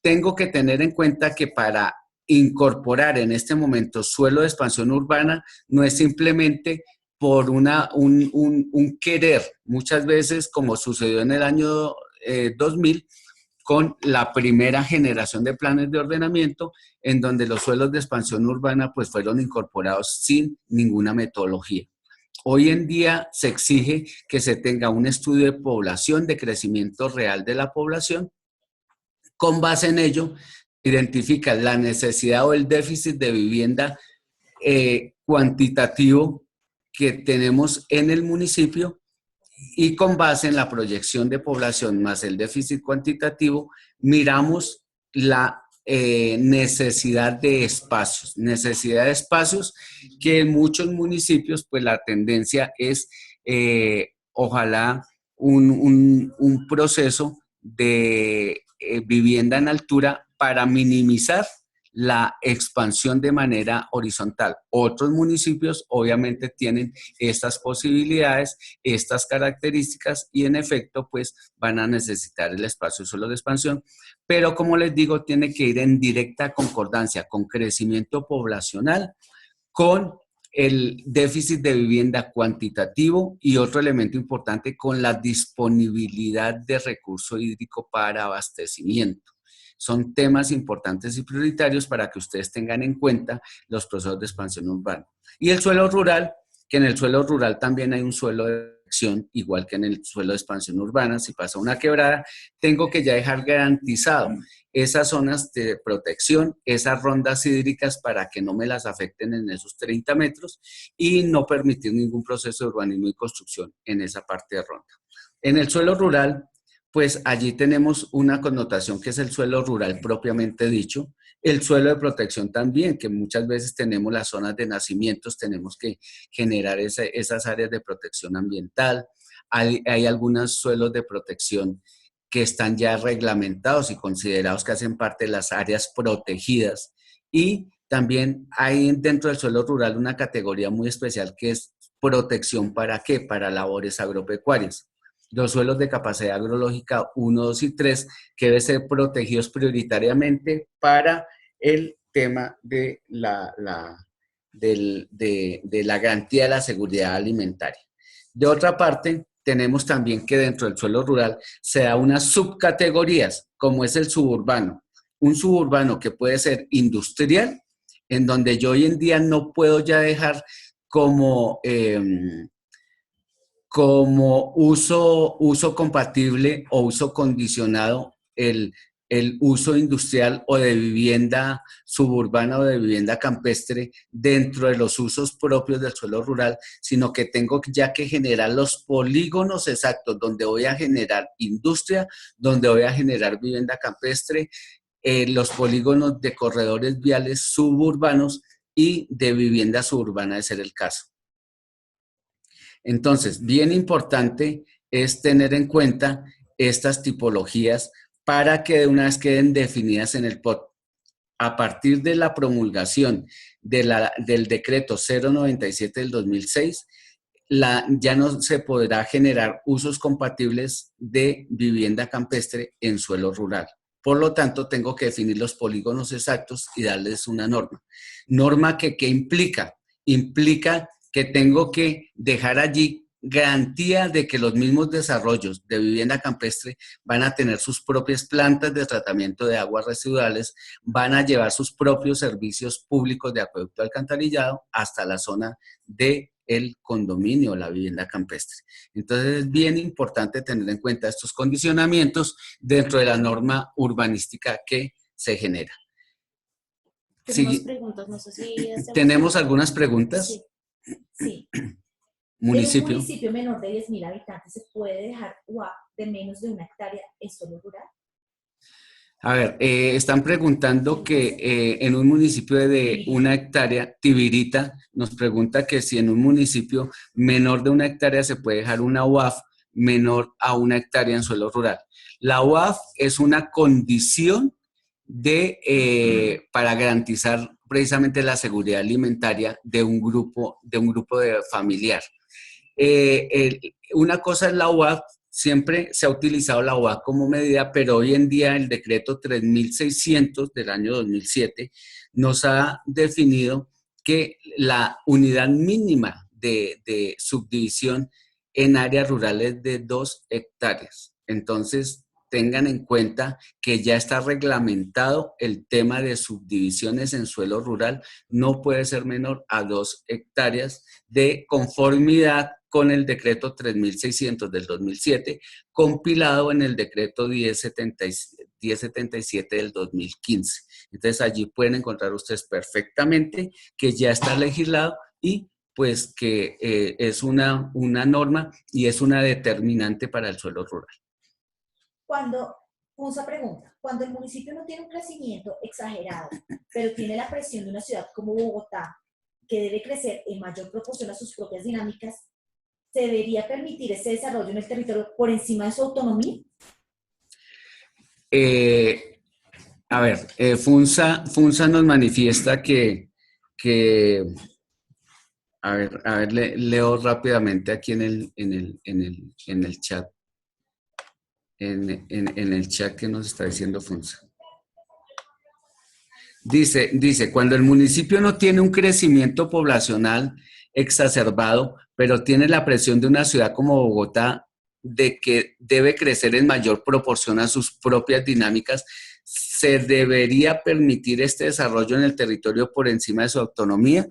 tengo que tener en cuenta que para incorporar en este momento suelo de expansión urbana no es simplemente por un querer, muchas veces como sucedió en el año 2000, con la primera generación de planes de ordenamiento, en donde los suelos de expansión urbana pues fueron incorporados sin ninguna metodología. Hoy en día se exige que se tenga un estudio de población, de crecimiento real de la población. Con base en ello, identifica la necesidad o el déficit de vivienda cuantitativo que tenemos en el municipio y con base en la proyección de población más el déficit cuantitativo, miramos la necesidad de espacios que en muchos municipios pues la tendencia es ojalá un proceso de vivienda en altura para minimizar la expansión de manera horizontal. Otros municipios obviamente tienen estas posibilidades, estas características y en efecto pues van a necesitar el espacio solo de expansión, pero como les digo tiene que ir en directa concordancia con crecimiento poblacional, con el déficit de vivienda cuantitativo y otro elemento importante con la disponibilidad de recurso hídrico para abastecimiento. Son temas importantes y prioritarios para que ustedes tengan en cuenta los procesos de expansión urbana. Y el suelo rural, que en el suelo rural también hay un suelo de protección, igual que en el suelo de expansión urbana. Si pasa una quebrada, tengo que ya dejar garantizado esas zonas de protección, esas rondas hídricas para que no me las afecten en esos 30 metros y no permitir ningún proceso de urbanismo y construcción en esa parte de ronda. En el suelo rural, pues allí tenemos una connotación que es el suelo rural propiamente dicho, el suelo de protección también, que muchas veces tenemos las zonas de nacimientos, tenemos que generar esas áreas de protección ambiental, hay algunos suelos de protección que están ya reglamentados y considerados que hacen parte de las áreas protegidas y también hay dentro del suelo rural una categoría muy especial que es protección ¿para qué? Para labores agropecuarias. Los suelos de capacidad agrológica 1, 2 y 3 que deben ser protegidos prioritariamente para el tema de la garantía de la seguridad alimentaria. De otra parte, tenemos también que dentro del suelo rural se da unas subcategorías, como es el suburbano. Un suburbano que puede ser industrial, en donde yo hoy en día no puedo ya dejar como uso compatible o uso condicionado el uso industrial o de vivienda suburbana o de vivienda campestre dentro de los usos propios del suelo rural, sino que tengo ya que generar los polígonos exactos donde voy a generar industria, donde voy a generar vivienda campestre, los polígonos de corredores viales suburbanos y de vivienda suburbana de ser el caso. Entonces, bien importante es tener en cuenta estas tipologías para que de una vez queden definidas en el POT. A partir de la promulgación del decreto 097 del 2006, ya no se podrá generar usos compatibles de vivienda campestre en suelo rural. Por lo tanto, tengo que definir los polígonos exactos y darles una norma. Norma que, ¿qué implica? Implica que tengo que dejar allí garantía de que los mismos desarrollos de vivienda campestre van a tener sus propias plantas de tratamiento de aguas residuales, van a llevar sus propios servicios públicos de acueducto alcantarillado hasta la zona del condominio, la vivienda campestre. Entonces es bien importante tener en cuenta estos condicionamientos dentro de la norma urbanística que se genera. Tenemos Sí, preguntas, no sé si... ¿tenemos algunas preguntas? Sí. Sí. Municipio. ¿En un municipio menor de 10.000 habitantes se puede dejar UAP de menos de 1 hectárea en suelo rural? A ver, están preguntando que en un municipio de 1 hectárea, Tibirita nos pregunta que si en un municipio menor de 1 hectárea se puede dejar una UAF menor a 1 hectárea en suelo rural. La UAF es una condición para garantizar precisamente la seguridad alimentaria de un grupo familiar. Una cosa es la UAF. Siempre se ha utilizado la UAF como medida, pero hoy en día el decreto 3600 del año 2007 nos ha definido que la unidad mínima de subdivisión en áreas rurales es de 2 hectáreas. Entonces, tengan en cuenta que ya está reglamentado el tema de subdivisiones en suelo rural, no puede ser menor a 2 hectáreas de conformidad con el decreto 3600 del 2007, compilado en el decreto 1077 del 2015. Entonces allí pueden encontrar ustedes perfectamente que ya está legislado y pues que es una norma y es una determinante para el suelo rural. Punza pregunta, cuando el municipio no tiene un crecimiento exagerado, pero tiene la presión de una ciudad como Bogotá, que debe crecer en mayor proporción a sus propias dinámicas, ¿se debería permitir ese desarrollo en el territorio por encima de su autonomía? A ver, Funza nos manifiesta que a ver, leo rápidamente aquí en el chat. En el chat que nos está diciendo Funza. Dice, cuando el municipio no tiene un crecimiento poblacional exacerbado, pero tiene la presión de una ciudad como Bogotá, de que debe crecer en mayor proporción a sus propias dinámicas, ¿se debería permitir este desarrollo en el territorio por encima de su autonomía?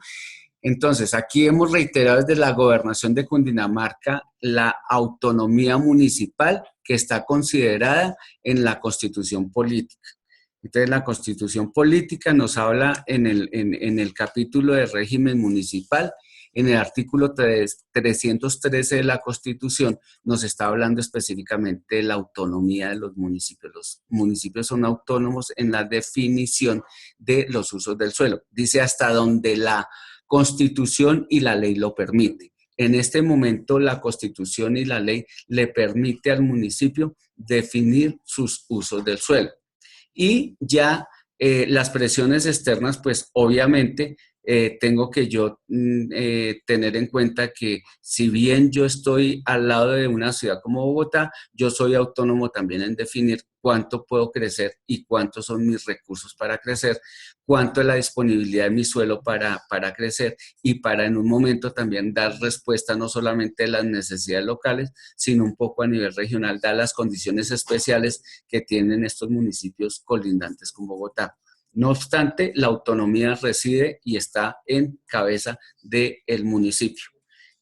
Entonces, aquí hemos reiterado desde la Gobernación de Cundinamarca la autonomía municipal que está considerada en la Constitución Política. Entonces, la Constitución Política nos habla en el capítulo de régimen municipal, en el artículo 313 de la Constitución, nos está hablando específicamente de la autonomía de los municipios. Los municipios son autónomos en la definición de los usos del suelo. Dice hasta donde la Constitución y la ley lo permite. En este momento, la Constitución y la ley le permite al municipio definir sus usos del suelo. Y ya las presiones externas, pues obviamente tengo que yo tener en cuenta que si bien yo estoy al lado de una ciudad como Bogotá, yo soy autónomo también en definir cuánto puedo crecer y cuántos son mis recursos para crecer, cuánto es la disponibilidad de mi suelo para crecer y para en un momento también dar respuesta no solamente a las necesidades locales, sino un poco a nivel regional, dadas las condiciones especiales que tienen estos municipios colindantes con Bogotá. No obstante, la autonomía reside y está en cabeza del municipio,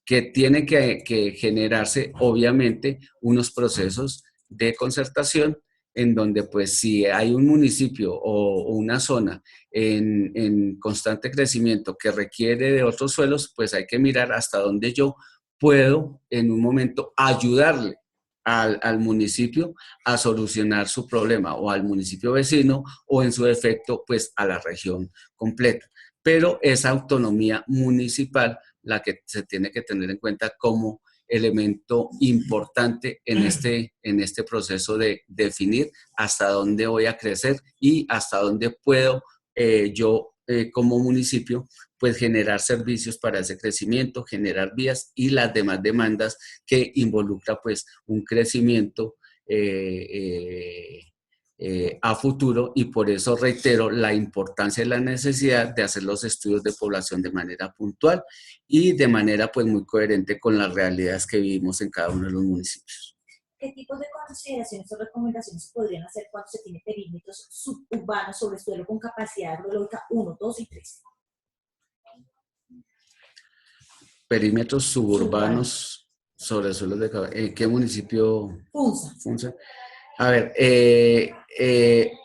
que tiene que generarse, obviamente, unos procesos de concertación en donde, pues, si hay un municipio o una zona en constante crecimiento que requiere de otros suelos, pues hay que mirar hasta dónde yo puedo, en un momento, ayudarle al municipio a solucionar su problema, o al municipio vecino, o en su defecto, pues a la región completa. Pero esa autonomía municipal la que se tiene que tener en cuenta como elemento importante en este proceso de definir hasta dónde voy a crecer y hasta dónde puedo yo como municipio pues generar servicios para ese crecimiento, generar vías y las demás demandas que involucra pues un crecimiento a futuro, y por eso reitero la importancia y la necesidad de hacer los estudios de población de manera puntual y de manera pues muy coherente con las realidades que vivimos en cada uno de los municipios. ¿Qué tipos de consideraciones o recomendaciones se podrían hacer cuando se tiene perímetros suburbanos sobre suelo con capacidad agrológica 1, 2 y 3? Perímetros suburbanos sobre suelos de... ¿En qué municipio? Funza. Funza. A ver,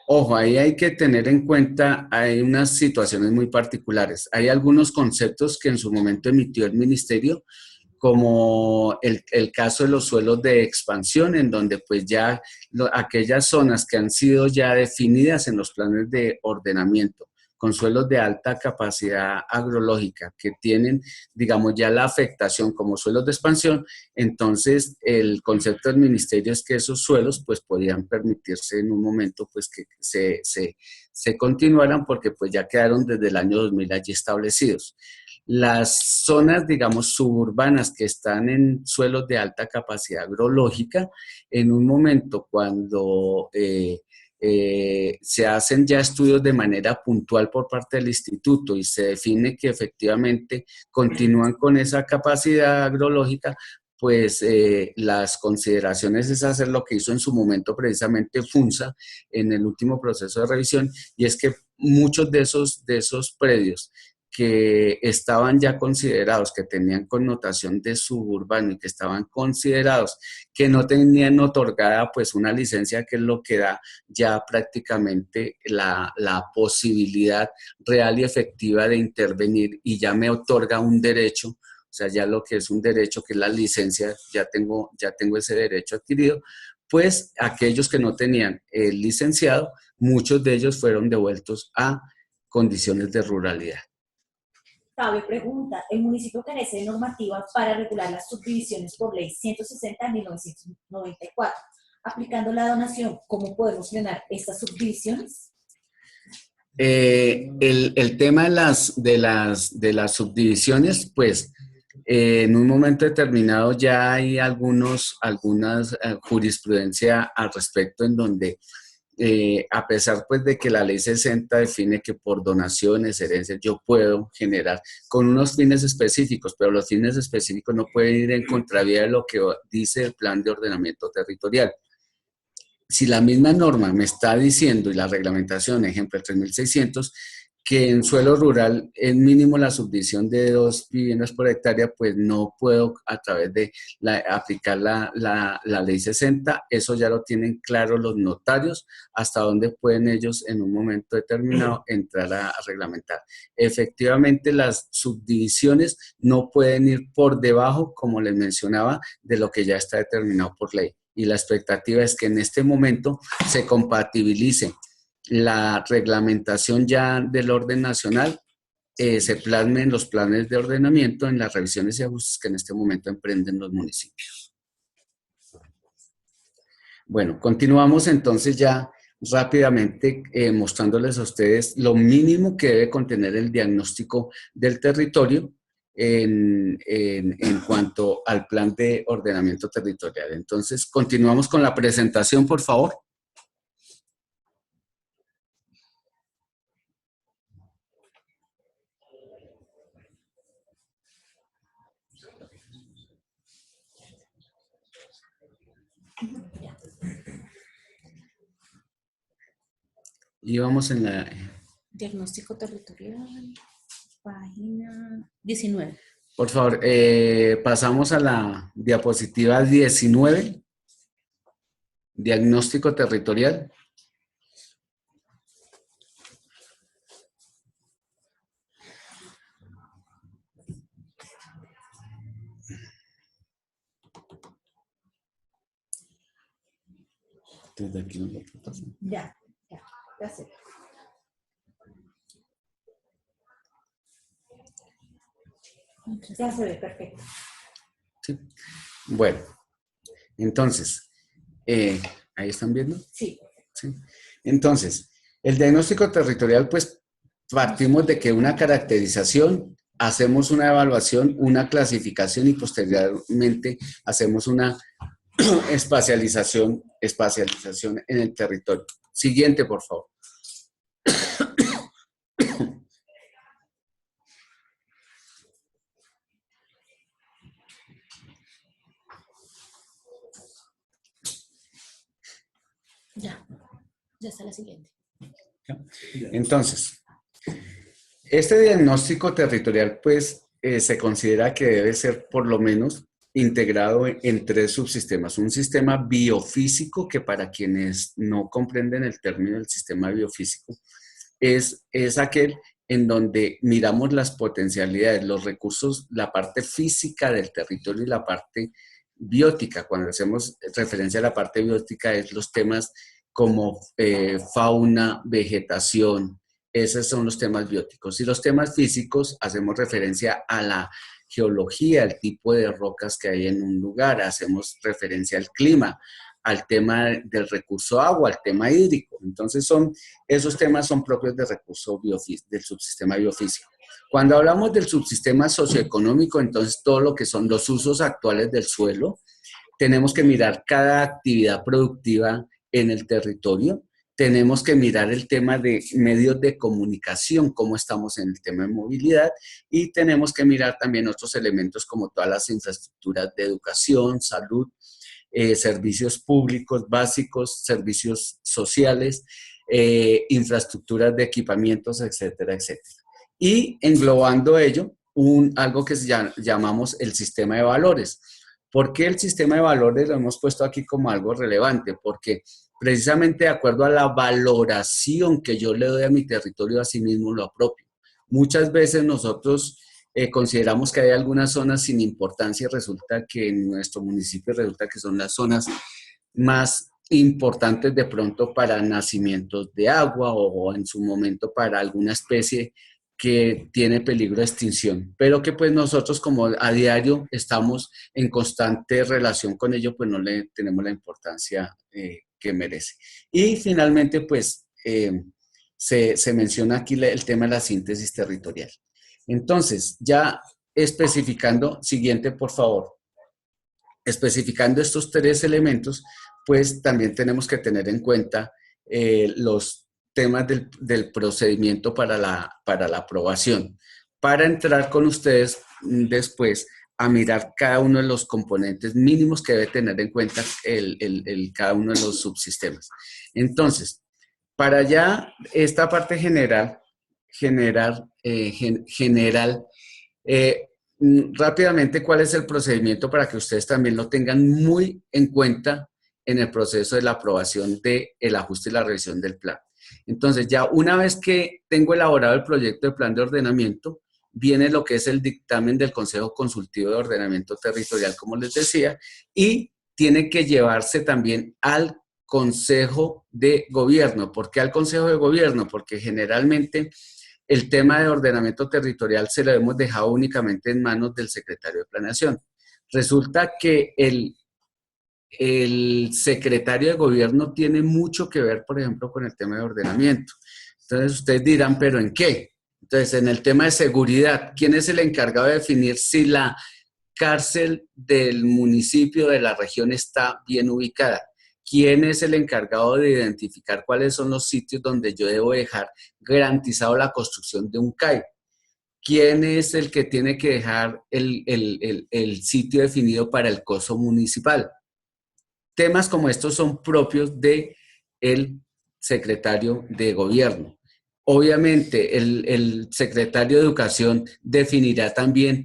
ojo, ahí hay que tener en cuenta, hay unas situaciones muy particulares. Hay algunos conceptos que en su momento emitió el ministerio, como el caso de los suelos de expansión, en donde pues ya aquellas zonas que han sido ya definidas en los planes de ordenamiento, con suelos de alta capacidad agrológica, que tienen, digamos, ya la afectación como suelos de expansión, entonces el concepto del ministerio es que esos suelos pues podían permitirse en un momento pues que se continuaran, porque pues ya quedaron desde el año 2000 allí establecidos. Las zonas, digamos, suburbanas que están en suelos de alta capacidad agrológica, en un momento cuando se hacen ya estudios de manera puntual por parte del instituto y se define que efectivamente continúan con esa capacidad agrológica, pues las consideraciones es hacer lo que hizo en su momento precisamente Funza en el último proceso de revisión, y es que muchos de esos predios que estaban ya considerados, que tenían connotación de suburbano y que estaban considerados que no tenían otorgada pues una licencia, que es lo que da ya prácticamente la posibilidad real y efectiva de intervenir, y ya me otorga un derecho, o sea, ya lo que es un derecho, que es la licencia, ya tengo ese derecho adquirido. Pues aquellos que no tenían el licenciado, muchos de ellos fueron devueltos a condiciones de ruralidad. Fabio pregunta, ¿el municipio carece de normativa para regular las subdivisiones por ley 160 de 1994? Aplicando la donación, ¿cómo podemos frenar estas subdivisiones? El tema de las subdivisiones, pues en un momento determinado ya hay algunas jurisprudencia al respecto, en donde a pesar pues de que la ley 60 define que por donaciones, herencias, yo puedo generar con unos fines específicos, pero los fines específicos no pueden ir en contravía de lo que dice el plan de ordenamiento territorial. Si la misma norma me está diciendo, y la reglamentación, ejemplo, el 3600, que en suelo rural es mínimo la subdivisión de 2 viviendas por hectárea, pues no puedo a través de aplicar la ley 60. Eso ya lo tienen claro los notarios, hasta dónde pueden ellos en un momento determinado entrar a reglamentar. Efectivamente, las subdivisiones no pueden ir por debajo, como les mencionaba, de lo que ya está determinado por ley. Y la expectativa es que en este momento se compatibilice la reglamentación ya del orden nacional, se plasme en los planes de ordenamiento, en las revisiones y ajustes que en este momento emprenden los municipios. Bueno, continuamos entonces ya rápidamente mostrándoles a ustedes lo mínimo que debe contener el diagnóstico del territorio en cuanto al plan de ordenamiento territorial. Entonces, continuamos con la presentación, por favor. Y vamos en la... Diagnóstico territorial, página 19. Por favor, pasamos a la diapositiva 19. Diagnóstico territorial. Desde aquí no lo puedo pasar. Ya sé. Ya se ve perfecto. Sí. Bueno, entonces, ¿ahí están viendo? Sí. Sí. Entonces, el diagnóstico territorial, pues partimos de que una caracterización, hacemos una evaluación, una clasificación y posteriormente hacemos una espacialización en el territorio. Siguiente, por favor. Ya está la siguiente. Entonces, este diagnóstico territorial, pues, se considera que debe ser por lo menos integrado en 3 subsistemas. Un sistema biofísico, que para quienes no comprenden el término del sistema biofísico, es aquel en donde miramos las potencialidades, los recursos, la parte física del territorio y la parte biótica. Cuando hacemos referencia a la parte biótica, es los temas como fauna, vegetación, esos son los temas bióticos. Y los temas físicos, hacemos referencia a la geología, el tipo de rocas que hay en un lugar, hacemos referencia al clima, al tema del recurso agua, al tema hídrico. Entonces, esos temas son propios del recurso del subsistema biofísico. Cuando hablamos del subsistema socioeconómico, entonces todo lo que son los usos actuales del suelo, tenemos que mirar cada actividad productiva en el territorio, tenemos que mirar el tema de medios de comunicación, cómo estamos en el tema de movilidad, y tenemos que mirar también otros elementos como todas las infraestructuras de educación, salud, servicios públicos básicos, servicios sociales, infraestructuras de equipamientos, etcétera, etcétera. Y englobando ello, algo que llamamos el sistema de valores. ¿Por qué el sistema de valores lo hemos puesto aquí como algo relevante? Porque precisamente de acuerdo a la valoración que yo le doy a mi territorio, a sí mismo lo apropio. Muchas veces nosotros consideramos que hay algunas zonas sin importancia y resulta que en nuestro municipio resulta que son las zonas más importantes de pronto para nacimientos de agua o en su momento para alguna especie que tiene peligro de extinción, pero que pues nosotros como a diario estamos en constante relación con ello, pues no le tenemos la importancia que merece. Y finalmente pues se menciona aquí el tema de la síntesis territorial. Entonces, ya especificando, siguiente por favor, especificando estos 3 elementos, pues también tenemos que tener en cuenta los temas del procedimiento para la aprobación, para entrar con ustedes después a mirar cada uno de los componentes mínimos que debe tener en cuenta cada uno de los subsistemas. Entonces, para ya esta parte general, rápidamente, ¿cuál es el procedimiento para que ustedes también lo tengan muy en cuenta en el proceso de la aprobación del ajuste y la revisión del plan? Entonces, ya una vez que tengo elaborado el proyecto de plan de ordenamiento, viene lo que es el dictamen del Consejo Consultivo de Ordenamiento Territorial, como les decía, y tiene que llevarse también al Consejo de Gobierno. ¿Por qué al Consejo de Gobierno? Porque generalmente el tema de ordenamiento territorial se lo hemos dejado únicamente en manos del secretario de Planeación. Resulta que el secretario de Gobierno tiene mucho que ver, por ejemplo, con el tema de ordenamiento. Entonces, ustedes dirán, ¿pero en qué? Entonces, en el tema de seguridad, ¿quién es el encargado de definir si la cárcel del municipio, de la región, está bien ubicada? ¿Quién es el encargado de identificar cuáles son los sitios donde yo debo dejar garantizado la construcción de un CAI? ¿Quién es el que tiene que dejar el sitio definido para el coso municipal? Temas como estos son propios del secretario de Gobierno. Obviamente, el secretario de Educación definirá también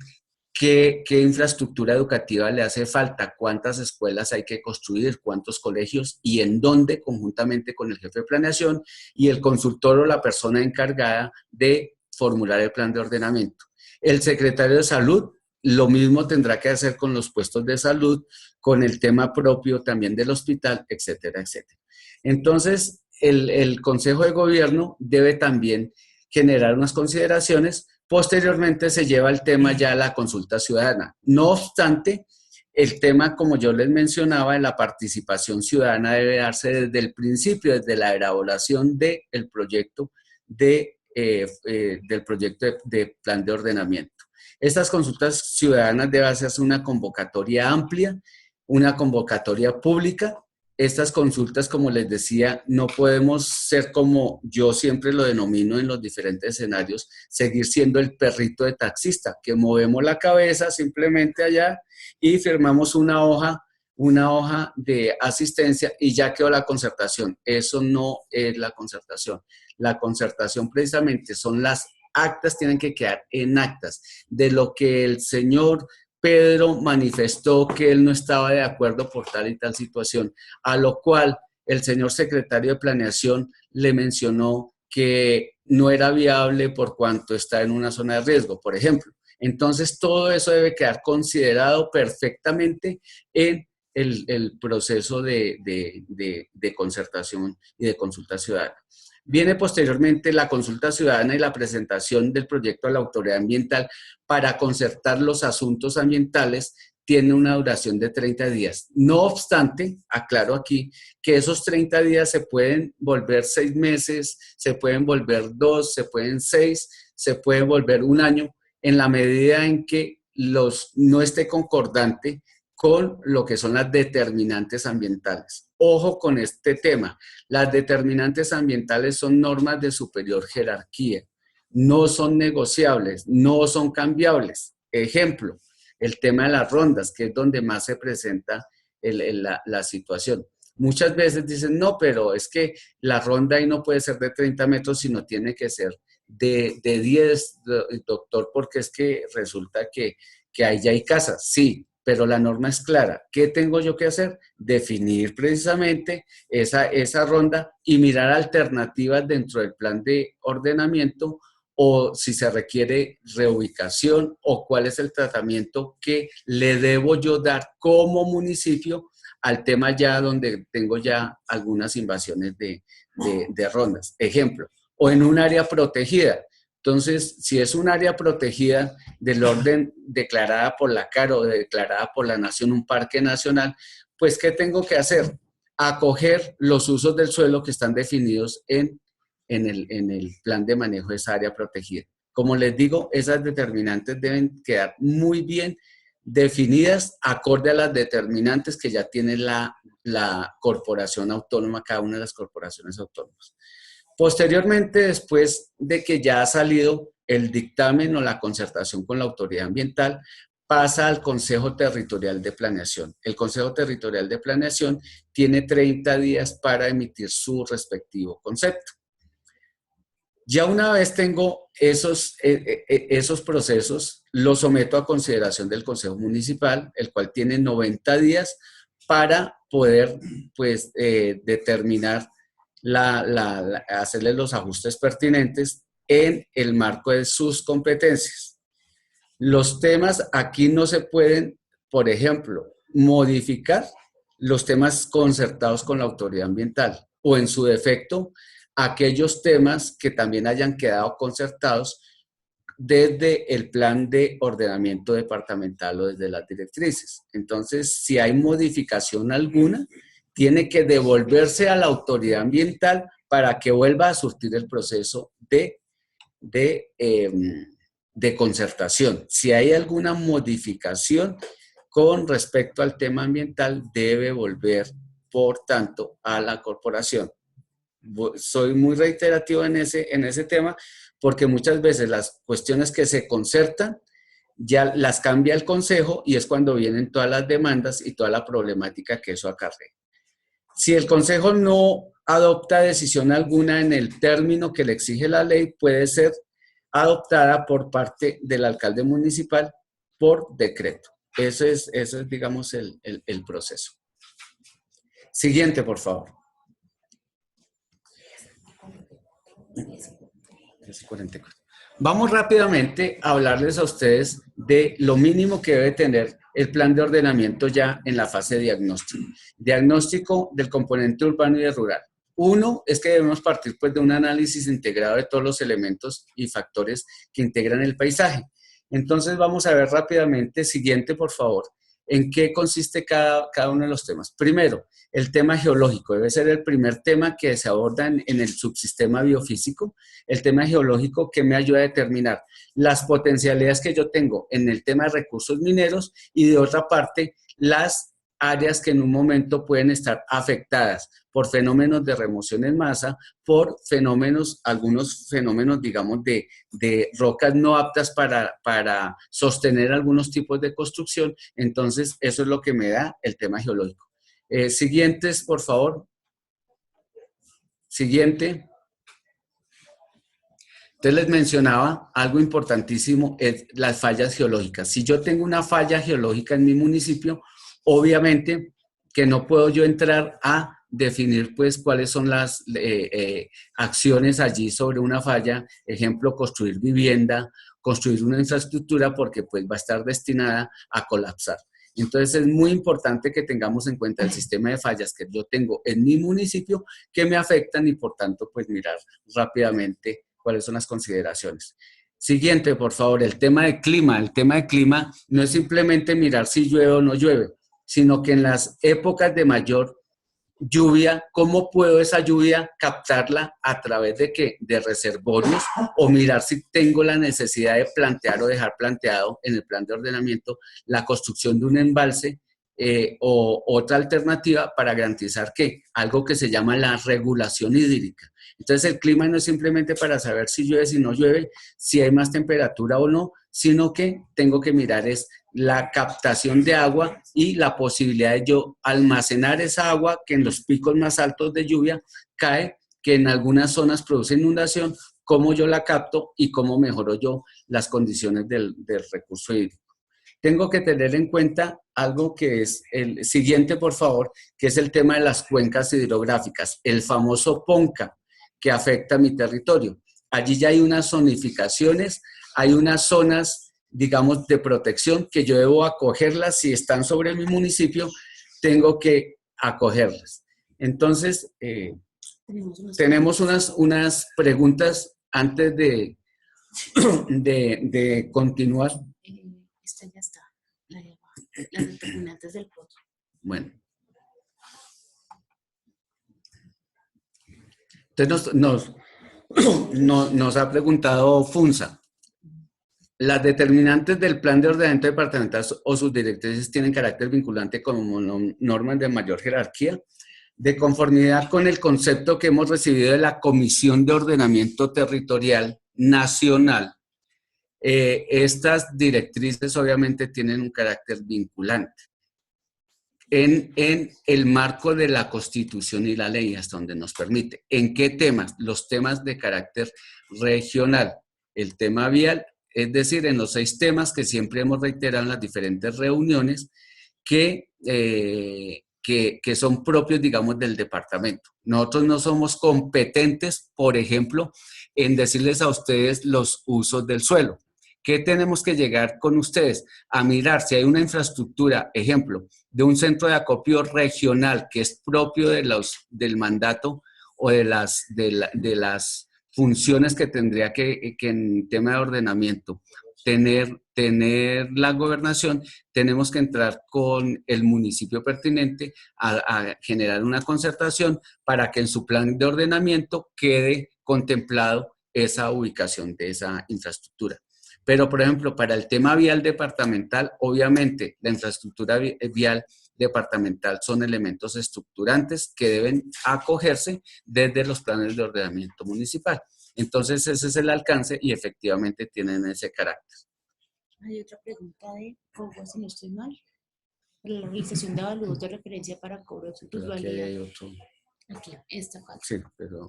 qué infraestructura educativa le hace falta, cuántas escuelas hay que construir, cuántos colegios y en dónde, conjuntamente con el jefe de planeación y el consultor o la persona encargada de formular el plan de ordenamiento. El secretario de Salud lo mismo tendrá que hacer con los puestos de salud, con el tema propio también del hospital, etcétera, etcétera. Entonces, el Consejo de Gobierno debe también generar unas consideraciones. Posteriormente se lleva el tema ya a la consulta ciudadana. No obstante, el tema, como yo les mencionaba, de la participación ciudadana debe darse desde el principio, desde la elaboración del proyecto de plan de ordenamiento. Estas consultas ciudadanas deben hacerse una convocatoria amplia, una convocatoria pública. Estas consultas, como les decía, no podemos ser, como yo siempre lo denomino en los diferentes escenarios, seguir siendo el perrito de taxista, que movemos la cabeza simplemente allá y firmamos una hoja de asistencia y ya quedó la concertación. Eso no es la concertación. La concertación precisamente son las actas, tienen que quedar en actas de lo que el señor Pedro manifestó que él no estaba de acuerdo por tal y tal situación, a lo cual el señor secretario de Planeación le mencionó que no era viable por cuanto está en una zona de riesgo, por ejemplo. Entonces, todo eso debe quedar considerado perfectamente en el proceso de concertación y de consulta ciudadana. Viene posteriormente la consulta ciudadana y la presentación del proyecto a la autoridad ambiental para concertar los asuntos ambientales. Tiene una duración de 30 días. No obstante, aclaro aquí que esos 30 días se pueden volver 6 meses, se pueden volver 2, se pueden 6, se pueden volver 1 año, en la medida en que no esté concordante con lo que son las determinantes ambientales. Ojo con este tema, las determinantes ambientales son normas de superior jerarquía, no son negociables, no son cambiables. Ejemplo, el tema de las rondas, que es donde más se presenta la situación. Muchas veces dicen, no, pero es que la ronda ahí no puede ser de 30 metros, sino tiene que ser de 10, doctor, porque es que resulta que ahí ya hay casas. Sí, pero la norma es clara. ¿Qué tengo yo que hacer? Definir precisamente esa ronda y mirar alternativas dentro del plan de ordenamiento, o si se requiere reubicación, o cuál es el tratamiento que le debo yo dar como municipio al tema ya donde tengo ya algunas invasiones de rondas. Ejemplo, o en un área protegida. Entonces, si es un área protegida del orden declarada por la CAR o declarada por la Nación, un parque nacional, pues, ¿qué tengo que hacer? Acoger los usos del suelo que están definidos en el plan de manejo de esa área protegida. Como les digo, esas determinantes deben quedar muy bien definidas acorde a las determinantes que ya tiene la corporación autónoma, cada una de las corporaciones autónomas. Posteriormente, después de que ya ha salido el dictamen o la concertación con la autoridad ambiental, pasa al Consejo Territorial de Planeación. El Consejo Territorial de Planeación tiene 30 días para emitir su respectivo concepto. Ya una vez tengo esos procesos, los someto a consideración del Consejo Municipal, el cual tiene 90 días para poder, pues, determinar hacerle los ajustes pertinentes en el marco de sus competencias. Los temas aquí no se pueden, por ejemplo, modificar los temas concertados con la autoridad ambiental, o en su defecto, aquellos temas que también hayan quedado concertados desde el plan de ordenamiento departamental o desde las directrices. Entonces, si hay modificación alguna, tiene que devolverse a la autoridad ambiental para que vuelva a surtir el proceso de concertación. Si hay alguna modificación con respecto al tema ambiental, debe volver, por tanto, a la corporación. Soy muy reiterativo en ese tema, porque muchas veces las cuestiones que se concertan ya las cambia el consejo, y es cuando vienen todas las demandas y toda la problemática que eso acarrea. Si el consejo no adopta decisión alguna en el término que le exige la ley, puede ser adoptada por parte del alcalde municipal por decreto. Eso es digamos, el proceso. Siguiente, por favor. 44. Vamos rápidamente a hablarles a ustedes de lo mínimo que debe tener el plan de ordenamiento ya en la fase de diagnóstico. Diagnóstico del componente urbano y de rural. Uno es que debemos partir, pues, de un análisis integrado de todos los elementos y factores que integran el paisaje. Entonces vamos a ver rápidamente, siguiente por favor, ¿En qué consiste cada uno de los temas? Primero, el tema geológico debe ser el primer tema que se aborda en el subsistema biofísico. El tema geológico que me ayuda a determinar las potencialidades que yo tengo en el tema de recursos mineros y de otra parte, las áreas que en un momento pueden estar afectadas por fenómenos de remoción en masa, por fenómenos, algunos fenómenos, digamos, de rocas no aptas para sostener algunos tipos de construcción. Entonces, eso es lo que me da el tema geológico. Siguientes, por favor. Siguiente. Entonces les mencionaba algo importantísimo, es las fallas geológicas. Si yo tengo una falla geológica en mi municipio, obviamente que no puedo yo entrar a definir pues cuáles son las acciones allí sobre una falla, ejemplo, construir vivienda, construir una infraestructura porque pues va a estar destinada a colapsar. Entonces es muy importante que tengamos en cuenta el sistema de fallas que yo tengo en mi municipio que me afectan y por tanto pues mirar rápidamente cuáles son las consideraciones. Siguiente, por favor, el tema de clima. El tema de clima no es simplemente mirar si llueve o no llueve, sino que en las épocas de mayor lluvia, ¿cómo puedo esa lluvia captarla a través de qué? De reservorios o mirar si tengo la necesidad de plantear o dejar planteado en el plan de ordenamiento la construcción de un embalse o otra alternativa para garantizar que algo que se llama la regulación hídrica. Entonces el clima no es simplemente para saber si llueve, si no llueve, si hay más temperatura o no, sino que tengo que mirar es la captación de agua y la posibilidad de yo almacenar esa agua que en los picos más altos de lluvia cae, que en algunas zonas produce inundación, cómo yo la capto y cómo mejoro yo las condiciones del recurso hídrico. Tengo que tener en cuenta algo que es el siguiente, por favor, que es el tema de las cuencas hidrográficas, el famoso PONCA, que afecta a mi territorio. Allí ya hay unas zonificaciones, hay unas zonas, digamos, de protección que yo debo acogerlas. Si están sobre mi municipio, tengo que acogerlas. Entonces, tenemos unas preguntas antes de continuar. Esta ya está, la de abajo, las determinantes del pozo. Bueno. Entonces nos ha preguntado Funza. Las determinantes del plan de ordenamiento departamental o sus directrices tienen carácter vinculante como normas de mayor jerarquía, de conformidad con el concepto que hemos recibido de la Comisión de Ordenamiento Territorial Nacional. Estas directrices obviamente tienen un carácter vinculante en el marco de la Constitución y la ley, hasta donde nos permite. ¿En qué temas? Los temas de carácter regional, el tema vial, es decir, en los 6 temas que siempre hemos reiterado en las diferentes reuniones que son propios, digamos, del departamento. Nosotros no somos competentes, por ejemplo, en decirles a ustedes los usos del suelo. ¿Qué tenemos que llegar con ustedes? A mirar si hay una infraestructura, ejemplo, de un centro de acopio regional que es propio del mandato o de las funciones que tendría que en tema de ordenamiento tener la gobernación. Tenemos que entrar con el municipio pertinente a generar una concertación para que en su plan de ordenamiento quede contemplado esa ubicación de esa infraestructura. Pero, por ejemplo, para el tema vial departamental, obviamente la infraestructura vial departamental son elementos estructurantes que deben acogerse desde los planes de ordenamiento municipal. Entonces, ese es el alcance y efectivamente tienen ese carácter. Hay otra pregunta de Cogua, si no estoy mal. La realización de avalúos de referencia para cobro de Aquí plusvalía. hay otro. Aquí, esta falta. Sí, pero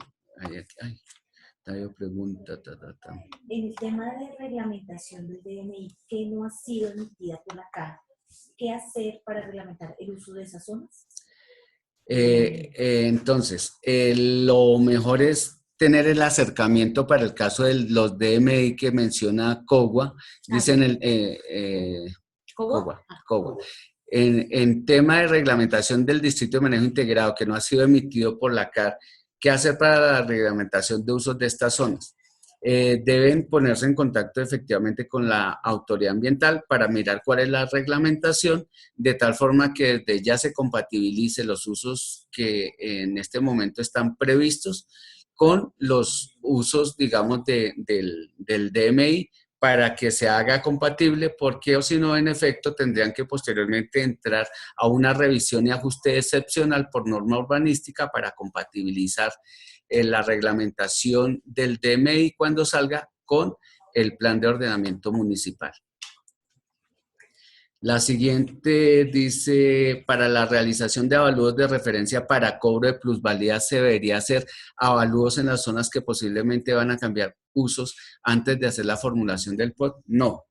hay pregunta. En el tema de reglamentación del DNI, que no ha sido emitida por la CAN, ¿qué hacer para reglamentar el uso de esas zonas? Entonces, lo mejor es tener el acercamiento para el caso de los DMI que menciona Cogua. Dicen ¿Cogua? Cogua. En tema de reglamentación del Distrito de Manejo Integrado, que no ha sido emitido por la CAR, ¿qué hacer para la reglamentación de usos de estas zonas? deben ponerse en contacto efectivamente con la autoridad ambiental para mirar cuál es la reglamentación, de tal forma que desde ya se compatibilice los usos que en este momento están previstos con los usos, digamos, del DMI, para que se haga compatible, porque o si no, en efecto, tendrían que posteriormente entrar a una revisión y ajuste excepcional por norma urbanística para compatibilizar la reglamentación del DMI cuando salga con el plan de ordenamiento municipal. La siguiente dice, para la realización de avalúos de referencia para cobro de plusvalía se debería hacer avalúos en las zonas que posiblemente van a cambiar usos antes de hacer la formulación del POT. No,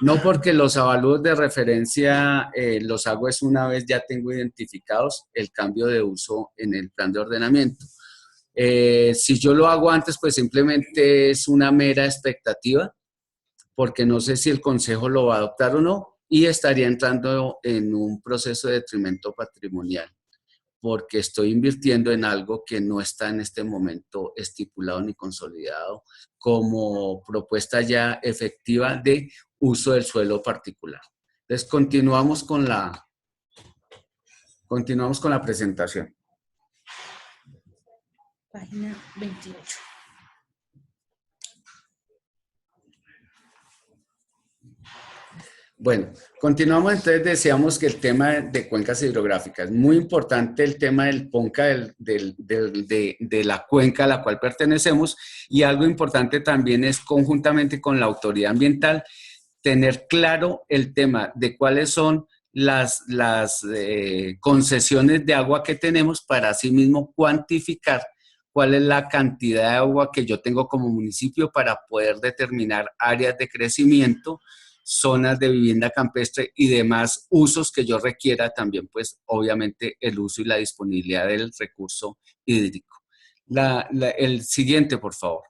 no, porque los avalúos de referencia los hago es una vez ya tengo identificados el cambio de uso en el plan de ordenamiento. Si yo lo hago antes, pues simplemente es una mera expectativa, porque no sé si el consejo lo va a adoptar o no, y estaría entrando en un proceso de detrimento patrimonial, porque estoy invirtiendo en algo que no está en este momento estipulado ni consolidado como propuesta ya efectiva de uso del suelo particular. Entonces, continuamos con la presentación. Página 28. Bueno, continuamos, entonces decíamos que el tema de cuencas hidrográficas, muy importante el tema del PONCA de la cuenca a la cual pertenecemos, y algo importante también es conjuntamente con la autoridad ambiental tener claro el tema de cuáles son las concesiones de agua que tenemos para asimismo cuantificar cuál es la cantidad de agua que yo tengo como municipio para poder determinar áreas de crecimiento, zonas de vivienda campestre y demás usos que yo requiera también, pues obviamente el uso y la disponibilidad del recurso hídrico. El siguiente, por favor.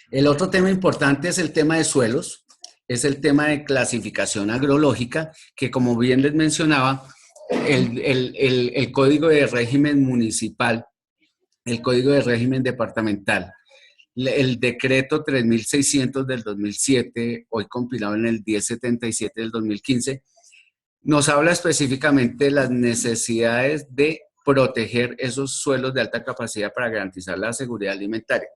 El otro tema importante es el tema de suelos, es el tema de clasificación agrológica, que como bien les mencionaba, el Código de Régimen Municipal, el Código de Régimen Departamental, el decreto 3600 del 2007, hoy compilado en el 1077 del 2015, nos habla específicamente de las necesidades de proteger esos suelos de alta capacidad para garantizar la seguridad alimentaria.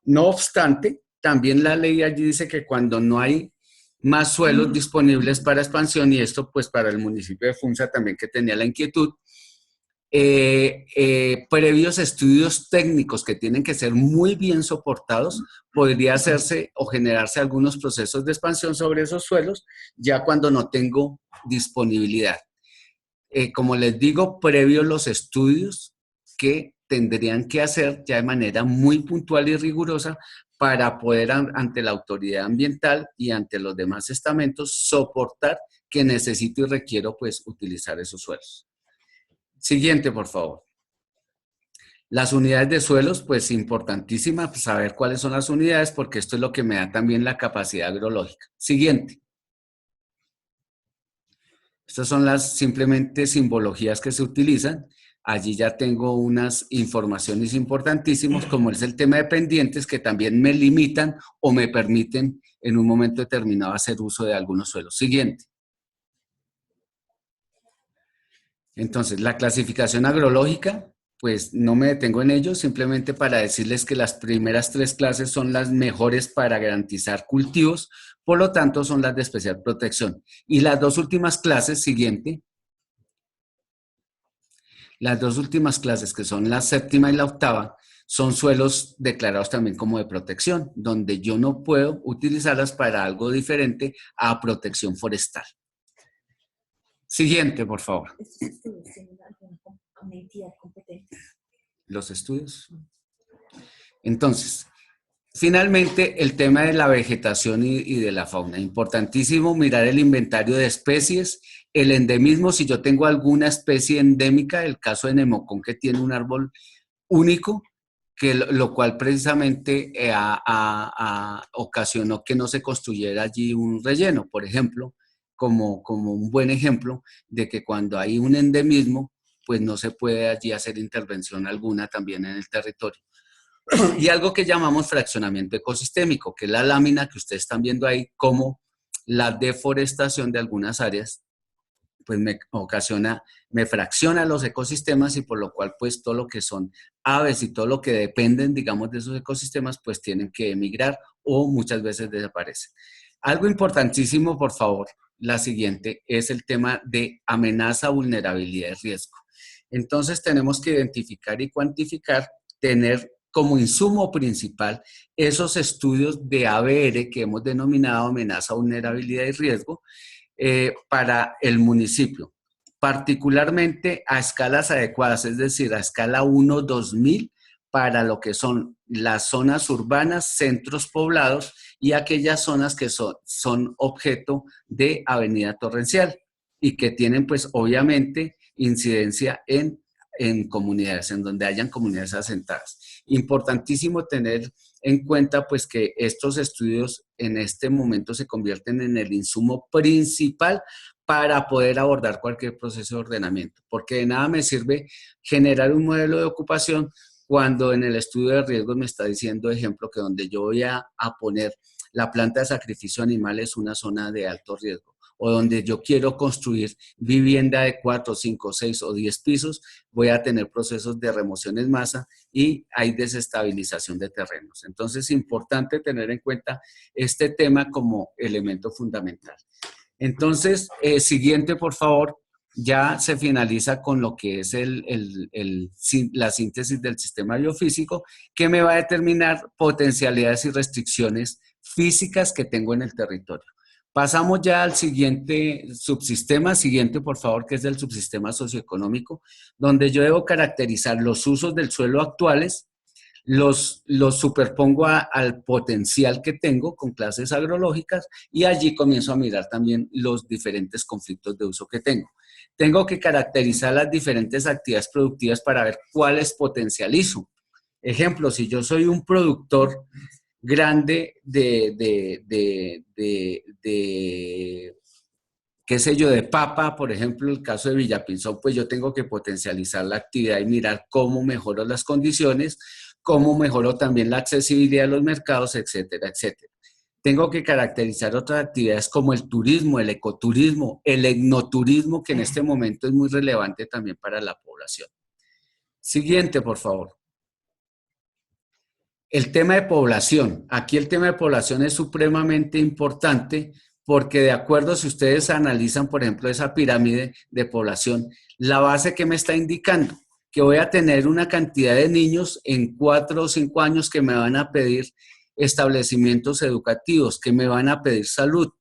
No obstante, también la ley allí dice que cuando no hay más suelos disponibles para expansión, y esto pues para el municipio de Funza también que tenía la inquietud, previos estudios técnicos que tienen que ser muy bien soportados, podría hacerse o generarse algunos procesos de expansión sobre esos suelos ya cuando no tengo disponibilidad. Como les digo, previos los estudios que tendrían que hacer ya de manera muy puntual y rigurosa para poder ante la autoridad ambiental y ante los demás estamentos soportar que necesito y requiero pues utilizar esos suelos. Siguiente, por favor. Las unidades de suelos, pues importantísima saber cuáles son las unidades, porque esto es lo que me da también la capacidad agrológica. Siguiente. Estas son las simplemente simbologías que se utilizan. Allí ya tengo unas informaciones importantísimas, como es el tema de pendientes, que también me limitan o me permiten en un momento determinado hacer uso de algunos suelos. Siguiente. Entonces, la clasificación agrológica, pues no me detengo en ello, simplemente para decirles que las primeras 3 clases son las mejores para garantizar cultivos, por lo tanto son las de especial protección. Y las 2 últimas clases, siguiente, las 2 últimas clases, que son la 7ª y la 8ª, son suelos declarados también como de protección, donde yo no puedo utilizarlas para algo diferente a protección forestal. Siguiente, por favor. ¿Estos estudios tienen alguna entidad competente? Los estudios. Entonces, finalmente, el tema de la vegetación y de la fauna. Importantísimo mirar el inventario de especies, el endemismo, si yo tengo alguna especie endémica, el caso de Nemocón, que tiene un árbol único, que lo cual precisamente ocasionó que no se construyera allí un relleno, por ejemplo, como un buen ejemplo de que cuando hay un endemismo, pues no se puede allí hacer intervención alguna también en el territorio. Y algo que llamamos fraccionamiento ecosistémico, que es la lámina que ustedes están viendo ahí, como la deforestación de algunas áreas pues me fracciona los ecosistemas y por lo cual pues todo lo que son aves y todo lo que dependen, digamos, de esos ecosistemas, pues tienen que emigrar o muchas veces desaparecen. Algo importantísimo, por favor, la siguiente, es el tema de amenaza, vulnerabilidad y riesgo. Entonces tenemos que identificar y cuantificar, tener como insumo principal esos estudios de ABR que hemos denominado amenaza, vulnerabilidad y riesgo, para el municipio, particularmente a escalas adecuadas, es decir, a escala 1-2000 para lo que son las zonas urbanas, centros poblados y aquellas zonas que son objeto de avenida torrencial y que tienen pues obviamente incidencia en comunidades, en donde hayan comunidades asentadas. Importantísimo tener en cuenta pues que estos estudios en este momento se convierten en el insumo principal para poder abordar cualquier proceso de ordenamiento, porque de nada me sirve generar un modelo de ocupación cuando en el estudio de riesgos me está diciendo, ejemplo, que donde yo voy a poner la planta de sacrificio animal es una zona de alto riesgo, o donde yo quiero construir vivienda de 4, 5, 6 o 10 pisos, voy a tener procesos de remoción en masa y hay desestabilización de terrenos. Entonces es importante tener en cuenta este tema como elemento fundamental. Entonces, siguiente, por favor, ya se finaliza con lo que es la síntesis del sistema biofísico, que me va a determinar potencialidades y restricciones físicas que tengo en el territorio. Pasamos ya al siguiente subsistema, siguiente por favor, que es el subsistema socioeconómico, donde yo debo caracterizar los usos del suelo actuales, los superpongo al potencial que tengo con clases agrológicas y allí comienzo a mirar también los diferentes conflictos de uso que tengo. Tengo que caracterizar las diferentes actividades productivas para ver cuáles potencializo. Ejemplo, si yo soy un productor grande qué sé yo, de papa, por ejemplo, el caso de Villapinzón, pues yo tengo que potencializar la actividad y mirar cómo mejoro las condiciones, cómo mejoro también la accesibilidad a los mercados, etcétera, etcétera. Tengo que caracterizar otras actividades como el turismo, el ecoturismo, el etnoturismo, que en este momento es muy relevante también para la población. Siguiente, por favor. El tema de población. Aquí el tema de población es supremamente importante porque de acuerdo, si ustedes analizan, por ejemplo, esa pirámide de población, la base que me está indicando que voy a tener una cantidad de niños en 4 o 5 años que me van a pedir establecimientos educativos, que me van a pedir salud,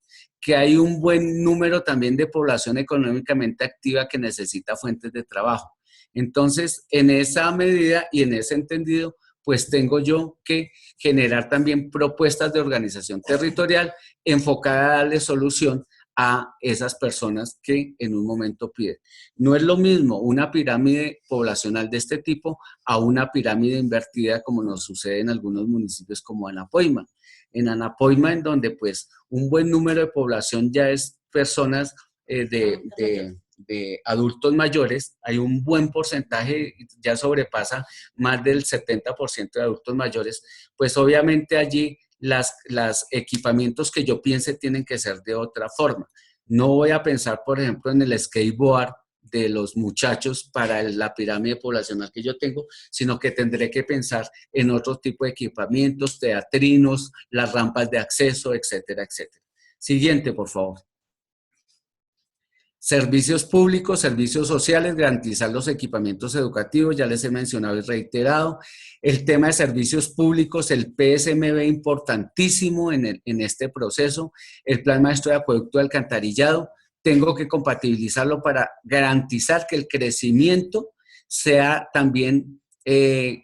que hay un buen número también de población económicamente activa que necesita fuentes de trabajo. Entonces, en esa medida y en ese entendido, pues tengo yo que generar también propuestas de organización territorial enfocada a darle solución a esas personas que en un momento piden. No es lo mismo una pirámide poblacional de este tipo a una pirámide invertida como nos sucede en algunos municipios como Anapoima. En Anapoima, en donde pues un buen número de población ya es personas de adultos mayores, hay un buen porcentaje, ya sobrepasa más del 70% de adultos mayores, pues obviamente allí los equipamientos que yo piense tienen que ser de otra forma. No voy a pensar, por ejemplo, en el skateboard de los muchachos para la pirámide poblacional que yo tengo, sino que tendré que pensar en otro tipo de equipamientos, teatrinos, las rampas de acceso, etcétera, etcétera. Siguiente, por favor. Servicios públicos, servicios sociales, garantizar los equipamientos educativos, ya les he mencionado y reiterado. El tema de servicios públicos, el PSMB importantísimo en este proceso. El Plan Maestro de Acueducto y Alcantarillado, tengo que compatibilizarlo para garantizar que el crecimiento sea también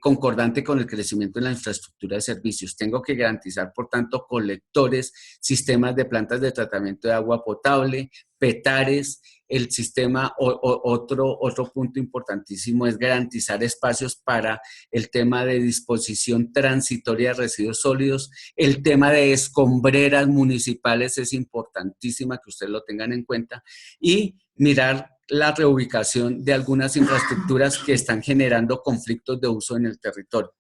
concordante con el crecimiento en la infraestructura de servicios. Tengo que garantizar, por tanto, colectores, sistemas de plantas de tratamiento de agua potable, petares. El sistema, otro punto importantísimo es garantizar espacios para el tema de disposición transitoria de residuos sólidos. El tema de escombreras municipales es importantísima que ustedes lo tengan en cuenta y mirar la reubicación de algunas infraestructuras que están generando conflictos de uso en el territorio.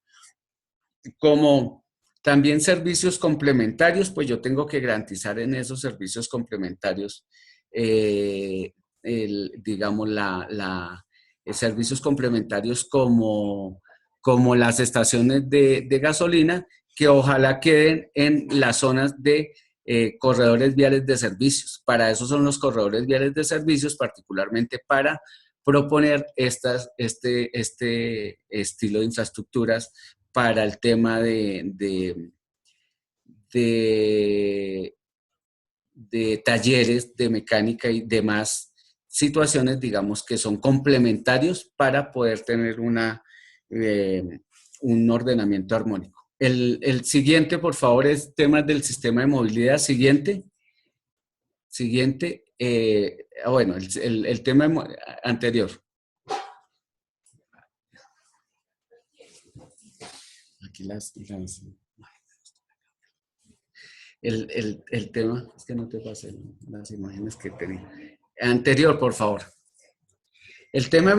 Como también servicios complementarios, pues yo tengo que garantizar en esos servicios complementarios, digamos, servicios complementarios como las estaciones de gasolina, que ojalá queden en las zonas de corredores viales de servicios. Para eso son los corredores viales de servicios, particularmente para proponer este estilo de infraestructuras para el tema de talleres de mecánica y demás situaciones, digamos, que son complementarios para poder tener un ordenamiento armónico. El siguiente, por favor, es temas del sistema de movilidad. Siguiente. Bueno, el tema anterior. Aquí el tema, es que no te pasé las imágenes que tenía. Anterior, por favor. El tema de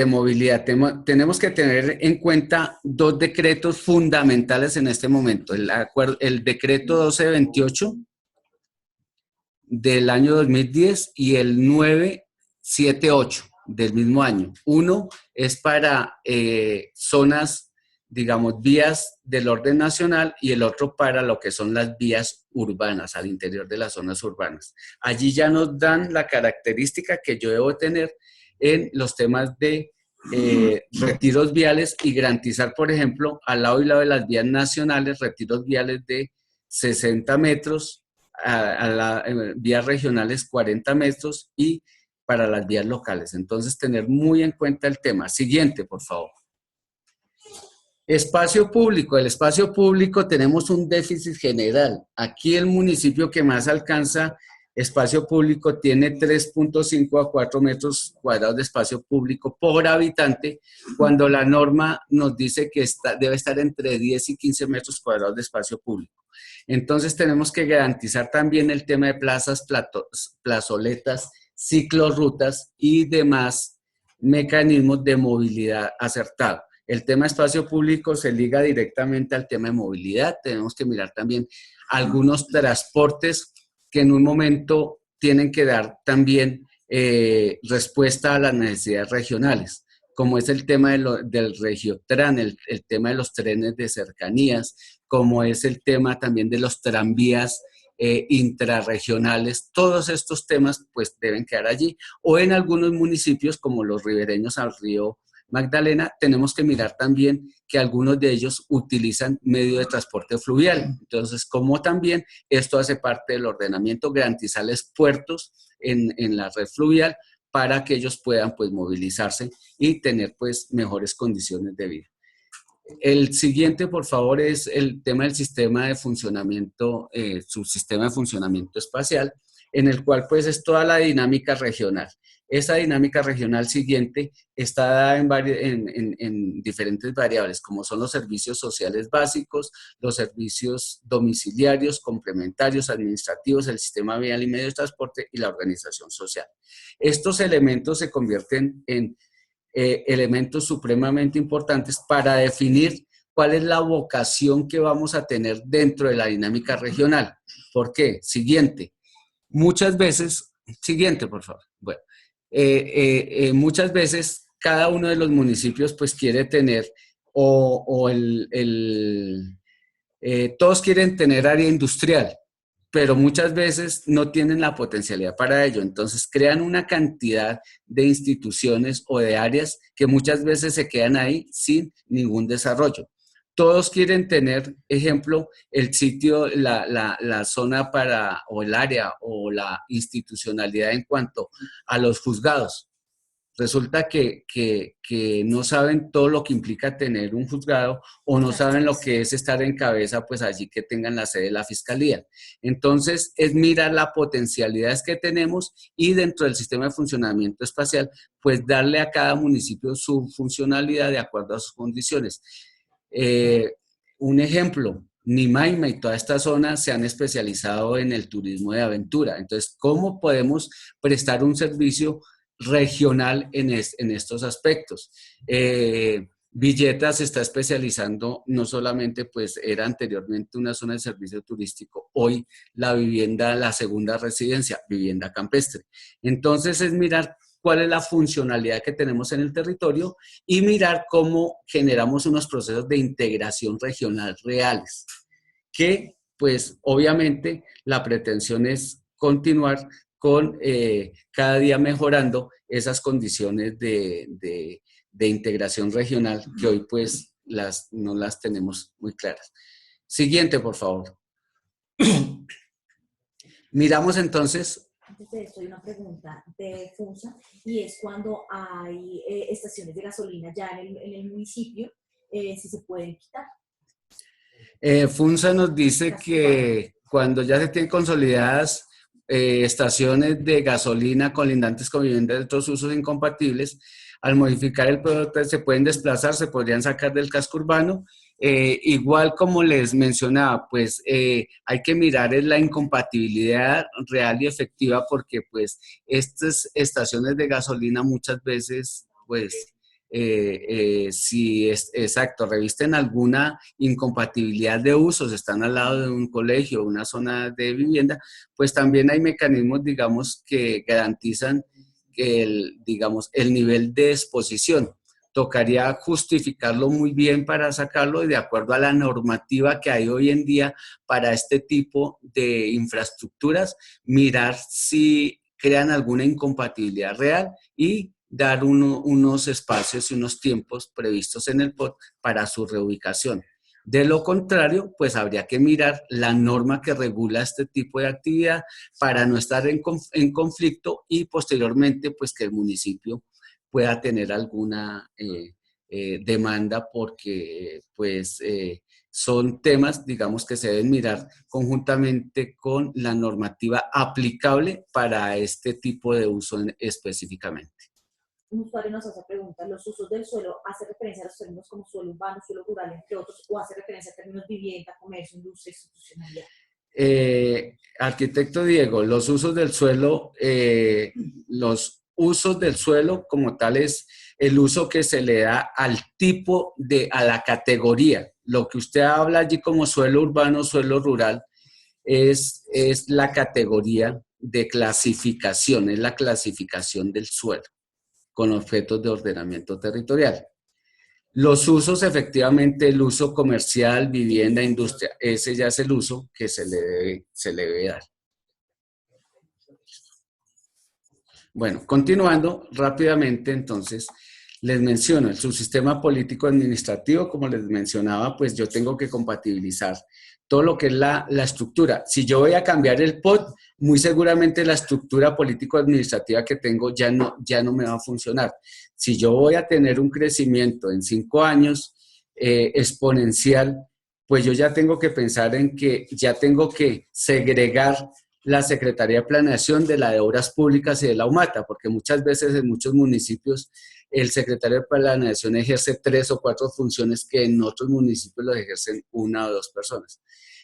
movilidad, tenemos que tener en cuenta dos decretos fundamentales en este momento. El decreto 1228 del año 2010 y el 978 del mismo año. Uno es para zonas, digamos, vías del orden nacional, y el otro para lo que son las vías urbanas, al interior de las zonas urbanas. Allí ya nos dan la característica que yo debo tener en los temas de retiros viales y garantizar, por ejemplo, al lado y lado de las vías nacionales, retiros viales de 60 metros, a las vías regionales 40 metros y para las vías locales. Entonces, tener muy en cuenta el tema. Siguiente, por favor. Espacio público. El espacio público tenemos un déficit general. Aquí el municipio que más alcanza espacio público tiene 3.5 a 4 metros cuadrados de espacio público por habitante, cuando la norma nos dice que debe estar entre 10 y 15 metros cuadrados de espacio público. Entonces tenemos que garantizar también el tema de plazas, plazoletas, ciclorrutas y demás mecanismos de movilidad acertado. El tema de espacio público se liga directamente al tema de movilidad. Tenemos que mirar también algunos transportes que en un momento tienen que dar también respuesta a las necesidades regionales, como es el tema del Regiotran, el tema de los trenes de cercanías, como es el tema también de los tranvías intrarregionales. Todos estos temas pues deben quedar allí, o en algunos municipios como los ribereños al río Magdalena, tenemos que mirar también que algunos de ellos utilizan medio de transporte fluvial. Entonces, como también esto hace parte del ordenamiento, garantizarles puertos en la red fluvial para que ellos puedan pues movilizarse y tener pues mejores condiciones de vida. El siguiente, por favor, es el tema del sistema de funcionamiento, subsistema de funcionamiento espacial, en el cual pues es toda la dinámica regional. Esa dinámica regional siguiente está dada en diferentes variables, como son los servicios sociales básicos, los servicios domiciliarios, complementarios, administrativos, el sistema vial y medio de transporte y la organización social. Estos elementos se convierten en elementos supremamente importantes para definir cuál es la vocación que vamos a tener dentro de la dinámica regional. ¿Por qué? Siguiente. Muchas veces, siguiente, por favor. Bueno, muchas veces cada uno de los municipios pues quiere tener todos quieren tener área industrial, pero muchas veces no tienen la potencialidad para ello. Entonces crean una cantidad de instituciones o de áreas que muchas veces se quedan ahí sin ningún desarrollo. Todos quieren tener, ejemplo, el sitio, la zona o el área o la institucionalidad en cuanto a los juzgados. Resulta que no saben todo lo que implica tener un juzgado, o no saben lo que es estar en cabeza, pues allí que tengan la sede de la fiscalía. Entonces, es mirar las potencialidades que tenemos y dentro del sistema de funcionamiento espacial, pues darle a cada municipio su funcionalidad de acuerdo a sus condiciones. Un ejemplo, Nimaima y toda esta zona se han especializado en el turismo de aventura. Entonces, ¿cómo podemos prestar un servicio regional en estos aspectos. Villeta se está especializando, no solamente pues era anteriormente una zona de servicio turístico, hoy la vivienda, la segunda residencia, vivienda campestre. Entonces es mirar cuál es la funcionalidad que tenemos en el territorio y mirar cómo generamos unos procesos de integración regional reales, que pues obviamente la pretensión es continuar con cada día mejorando esas condiciones de integración regional que hoy pues no las tenemos muy claras. Siguiente, por favor. Miramos entonces. Antes de esto hay una pregunta de FUNSA y es cuando hay estaciones de gasolina ya en el municipio, si se pueden quitar. FUNSA nos dice que cuando ya se tienen consolidadas estaciones de gasolina colindantes con viviendas de otros usos incompatibles, al modificar el producto se pueden desplazar, se podrían sacar del casco urbano. Igual como les mencionaba, pues hay que mirar la incompatibilidad real y efectiva porque pues estas estaciones de gasolina muchas veces pues si es exacto, revisten alguna incompatibilidad de usos, están al lado de un colegio, una zona de vivienda, pues también hay mecanismos, digamos, que garantizan el nivel de exposición. Tocaría justificarlo muy bien para sacarlo y de acuerdo a la normativa que hay hoy en día para este tipo de infraestructuras, mirar si crean alguna incompatibilidad real y dar unos espacios y unos tiempos previstos en el POT para su reubicación. De lo contrario, pues habría que mirar la norma que regula este tipo de actividad para no estar en conflicto y posteriormente pues que el municipio pueda tener alguna demanda porque pues son temas, digamos, que se deben mirar conjuntamente con la normativa aplicable para este tipo de uso específicamente. Un usuario nos hace preguntas, ¿los usos del suelo hace referencia a los términos como suelo urbano, suelo rural, entre otros, o hace referencia a términos vivienda, comercio, industria, institucionalidad? Arquitecto Diego, los usos del suelo como tal es el uso que se le da al tipo a la categoría. Lo que usted habla allí como suelo urbano, suelo rural, es la categoría de clasificación, es la clasificación del suelo con objetos de ordenamiento territorial. Los usos, efectivamente, el uso comercial, vivienda, industria, ese ya es el uso que se le debe dar. Bueno, continuando rápidamente, entonces, les menciono el subsistema político administrativo, como les mencionaba, pues yo tengo que compatibilizar todo lo que es la estructura. Si yo voy a cambiar el POT, muy seguramente la estructura político-administrativa que tengo ya no me va a funcionar. Si yo voy a tener un crecimiento en 5 años exponencial, pues yo ya tengo que pensar en que ya tengo que segregar la Secretaría de Planeación de la de Obras Públicas y de la UMATA, porque muchas veces en muchos municipios el secretario de Planeación ejerce 3 o 4 funciones que en otros municipios lo ejercen 1 o 2 personas.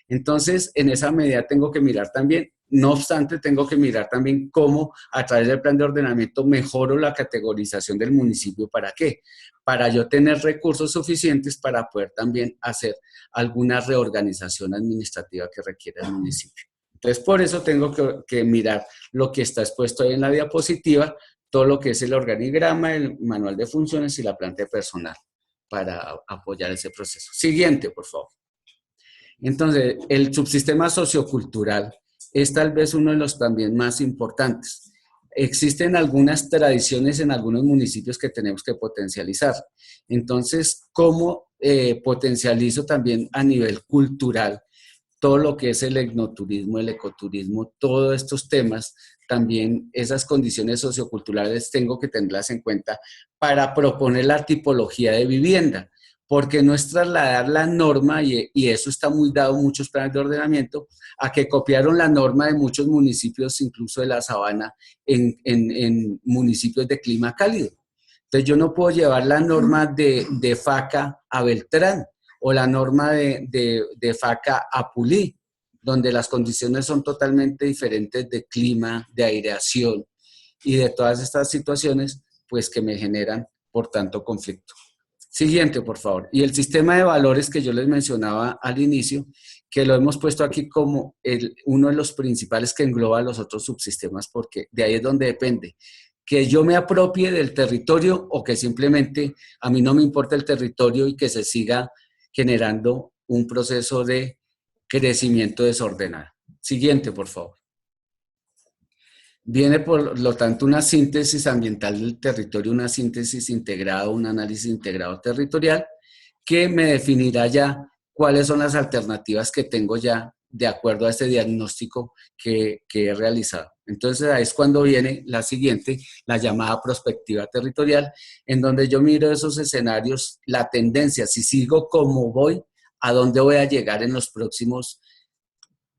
Entonces, en esa medida tengo que mirar también, no obstante, tengo que mirar también cómo a través del plan de ordenamiento mejoro la categorización del municipio. ¿Para qué? Para yo tener recursos suficientes para poder también hacer alguna reorganización administrativa que requiera el municipio. Entonces, por eso tengo que mirar lo que está expuesto ahí en la diapositiva, todo lo que es el organigrama, el manual de funciones y la planta de personal para apoyar ese proceso. Siguiente, por favor. Entonces, el subsistema sociocultural es tal vez uno de los también más importantes. Existen algunas tradiciones en algunos municipios que tenemos que potencializar. Entonces, ¿cómo potencializo también a nivel cultural todo lo que es el etnoturismo, el ecoturismo, todos estos temas, también esas condiciones socioculturales tengo que tenerlas en cuenta para proponer la tipología de vivienda, porque no es trasladar la norma, y eso está muy dado en muchos planes de ordenamiento, a que copiaron la norma de muchos municipios, incluso de la sabana, en municipios de clima cálido. Entonces yo no puedo llevar la norma de Faca a Beltrán, o la norma de Faca a Pulí, donde las condiciones son totalmente diferentes de clima, de aireación. y de todas estas situaciones pues que me generan, por tanto, conflicto. Siguiente, por favor. Y el sistema de valores que yo les mencionaba al inicio, que lo hemos puesto aquí como uno de los principales que engloba los otros subsistemas, porque de ahí es donde depende. Que yo me apropie del territorio o que simplemente a mí no me importa el territorio y que se siga generando un proceso de crecimiento desordenado. Siguiente, por favor. Viene, por lo tanto, una síntesis ambiental del territorio, una síntesis integrada, un análisis integrado territorial, que me definirá ya cuáles son las alternativas que tengo ya de acuerdo a este diagnóstico que he realizado. Entonces, ahí es cuando viene la siguiente, la llamada prospectiva territorial, en donde yo miro esos escenarios, la tendencia, si sigo como voy, a dónde voy a llegar en los próximos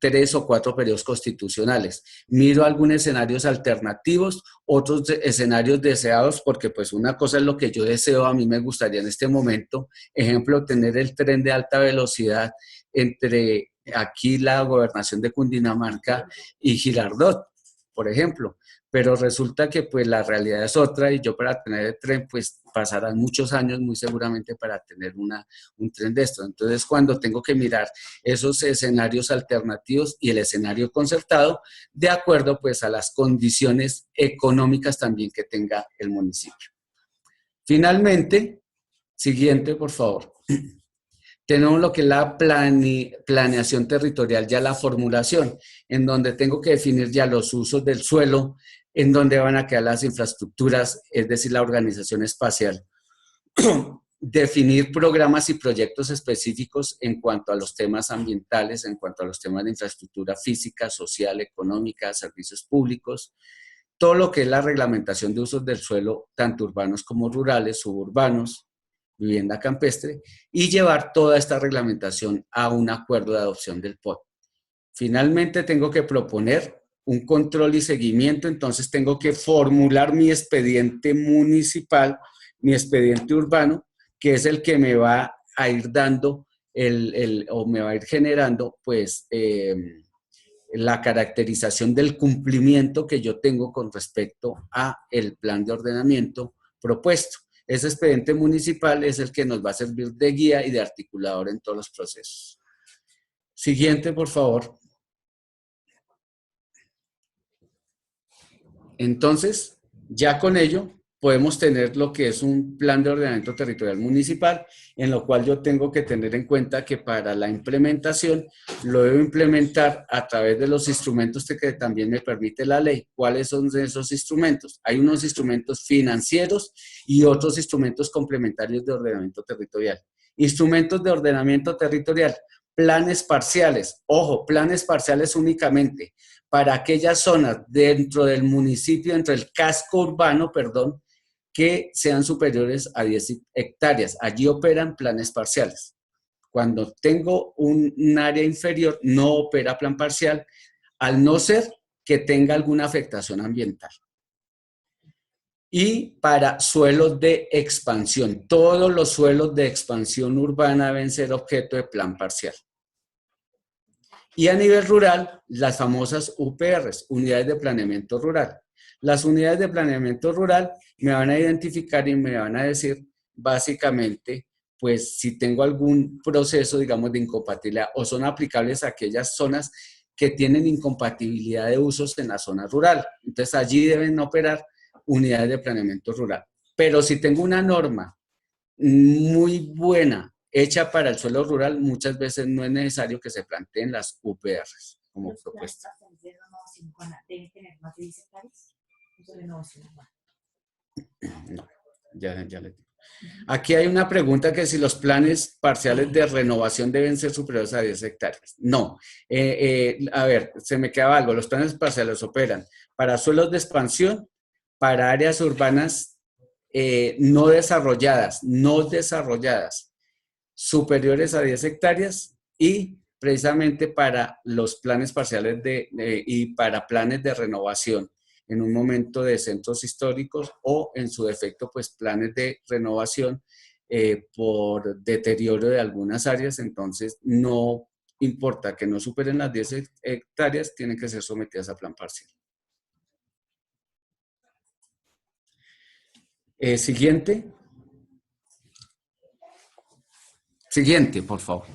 3 o 4 periodos constitucionales. Miro algunos escenarios alternativos, otros escenarios deseados, porque pues una cosa es lo que yo deseo, a mí me gustaría en este momento, ejemplo, tener el tren de alta velocidad entre aquí la gobernación de Cundinamarca y Girardot, por ejemplo, pero resulta que pues la realidad es otra y yo para tener el tren pues pasarán muchos años muy seguramente para tener un tren de esto. Entonces cuando tengo que mirar esos escenarios alternativos y el escenario concertado de acuerdo pues a las condiciones económicas también que tenga el municipio. Finalmente, siguiente por favor. Tenemos lo que es la planeación territorial, ya la formulación, en donde tengo que definir ya los usos del suelo, en donde van a quedar las infraestructuras, es decir, la organización espacial. Definir programas y proyectos específicos en cuanto a los temas ambientales, en cuanto a los temas de infraestructura física, social, económica, servicios públicos, todo lo que es la reglamentación de usos del suelo, tanto urbanos como rurales, suburbanos, vivienda campestre, y llevar toda esta reglamentación a un acuerdo de adopción del POT. Finalmente tengo que proponer un control y seguimiento, entonces tengo que formular mi expediente municipal, mi expediente urbano, que es el que me va a ir dando o me va a ir generando pues la caracterización del cumplimiento que yo tengo con respecto a el plan de ordenamiento propuesto. Ese expediente municipal es el que nos va a servir de guía y de articulador en todos los procesos. Siguiente, por favor. Entonces, ya con ello podemos tener lo que es un plan de ordenamiento territorial municipal, en lo cual yo tengo que tener en cuenta que para la implementación lo debo implementar a través de los instrumentos que también me permite la ley. ¿Cuáles son esos instrumentos? Hay unos instrumentos financieros y otros instrumentos complementarios de ordenamiento territorial. Instrumentos de ordenamiento territorial, planes parciales. Ojo, planes parciales únicamente para aquellas zonas dentro del municipio, dentro del casco urbano, perdón, que sean superiores a 10 hectáreas. Allí operan planes parciales. Cuando tengo un área inferior, no opera plan parcial, al no ser que tenga alguna afectación ambiental. Y para suelos de expansión, todos los suelos de expansión urbana deben ser objeto de plan parcial. Y a nivel rural, las famosas UPRs, Unidades de Planeamiento Rural. Las unidades de planeamiento rural me van a identificar y me van a decir básicamente, pues si tengo algún proceso, digamos, de incompatibilidad o son aplicables a aquellas zonas que tienen incompatibilidad de usos en la zona rural. Entonces allí deben operar unidades de planeamiento rural. Pero si tengo una norma muy buena hecha para el suelo rural, muchas veces no es necesario que se planteen las UPRs como propuesta. ¿Deben tener más de 10 hectáreas? No, ya le digo. Aquí hay una pregunta que si los planes parciales de renovación deben ser superiores a 10 hectáreas. No. A ver, se me queda algo. Los planes parciales operan para suelos de expansión, para áreas urbanas no desarrolladas, superiores a 10 hectáreas y precisamente para los planes parciales y para planes de renovación en un momento de centros históricos o en su defecto pues planes de renovación por deterioro de algunas áreas, entonces no importa que no superen las 10 hectáreas, tienen que ser sometidas a plan parcial. Siguiente. Siguiente, por favor.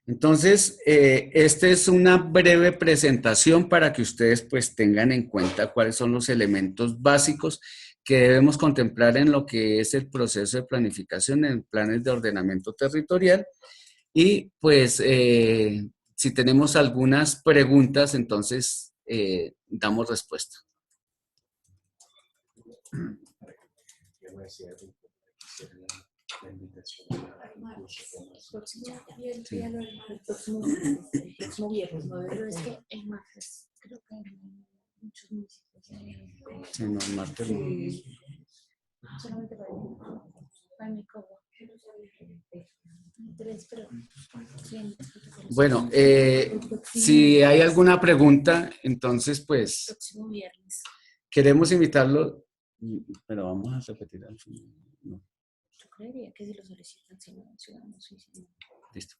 Entonces, esta es una breve presentación para que ustedes pues tengan en cuenta cuáles son los elementos básicos que debemos contemplar en lo que es el proceso de planificación en planes de ordenamiento territorial. Y pues, si tenemos algunas preguntas, entonces damos respuesta. Yo voy a decir algo que sería la invitación al curso con las- Y el día lo del El próximo viernes, 9 Pero de es junio. que el martes creo que hay muchos municipios Sí, no, el martes no. solamente para mi cobo. Tres, pero ¿quién? Bueno, si hay alguna pregunta, entonces pues Próximo viernes. queremos invitarlo, pero vamos a repetir al final. No, Yo creería que si lo solicitan, si no, ciudadanos, sí, sí. listo.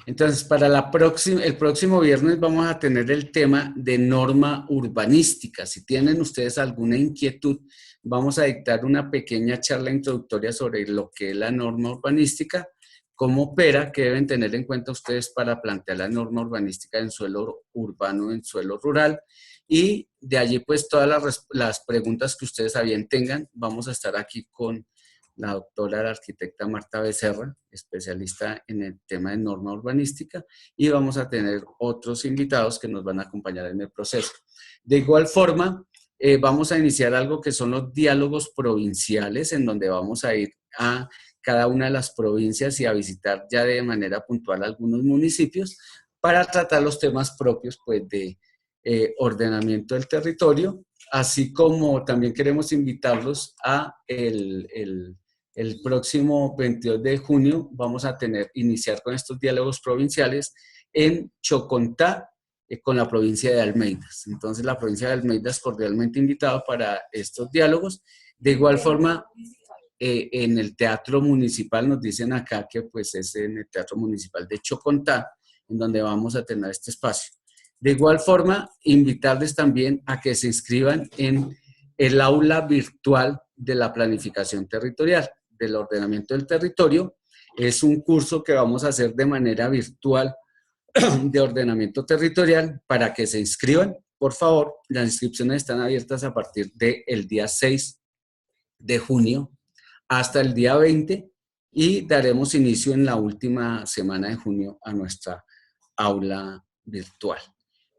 Entonces, para el próximo viernes vamos a tener el tema de norma urbanística. Si tienen ustedes alguna inquietud, vamos a dictar una pequeña charla introductoria sobre lo que es la norma urbanística, cómo opera, qué deben tener en cuenta ustedes para plantear la norma urbanística en suelo urbano, en suelo rural, y de allí pues todas las preguntas que ustedes a bien tengan. Vamos a estar aquí con la doctora, la arquitecta Marta Becerra, especialista en el tema de norma urbanística, y vamos a tener otros invitados que nos van a acompañar en el proceso. De igual forma, vamos a iniciar algo que son los diálogos provinciales, en donde vamos a ir a cada una de las provincias y a visitar ya de manera puntual algunos municipios para tratar los temas propios pues, de ordenamiento del territorio, así como también queremos invitarlos a el próximo 22 de junio vamos a iniciar con estos diálogos provinciales en Chocontá, con la provincia de Almeida. Entonces la provincia de Almeida es cordialmente invitada para estos diálogos. De igual forma, en el Teatro Municipal, nos dicen acá que pues es en el Teatro Municipal de Chocontá, en donde vamos a tener este espacio. De igual forma, invitarles también a que se inscriban en el aula virtual de la planificación territorial, del ordenamiento del territorio. Es un curso que vamos a hacer de manera virtual de ordenamiento territorial para que se inscriban. Por favor, las inscripciones están abiertas a partir del día 6 de junio hasta el día 20 y daremos inicio en la última semana de junio a nuestra aula virtual.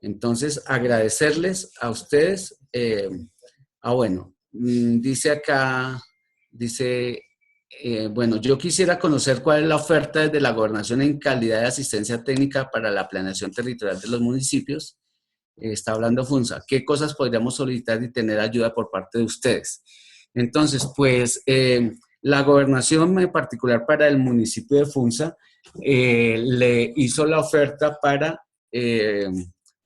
Entonces, agradecerles a ustedes. Bueno, dice acá, bueno, yo quisiera conocer cuál es la oferta desde la gobernación en calidad de asistencia técnica para la planeación territorial de los municipios. Está hablando Funza. ¿Qué cosas podríamos solicitar y tener ayuda por parte de ustedes? Entonces, pues, la gobernación, en particular para el municipio de Funza, le hizo la oferta para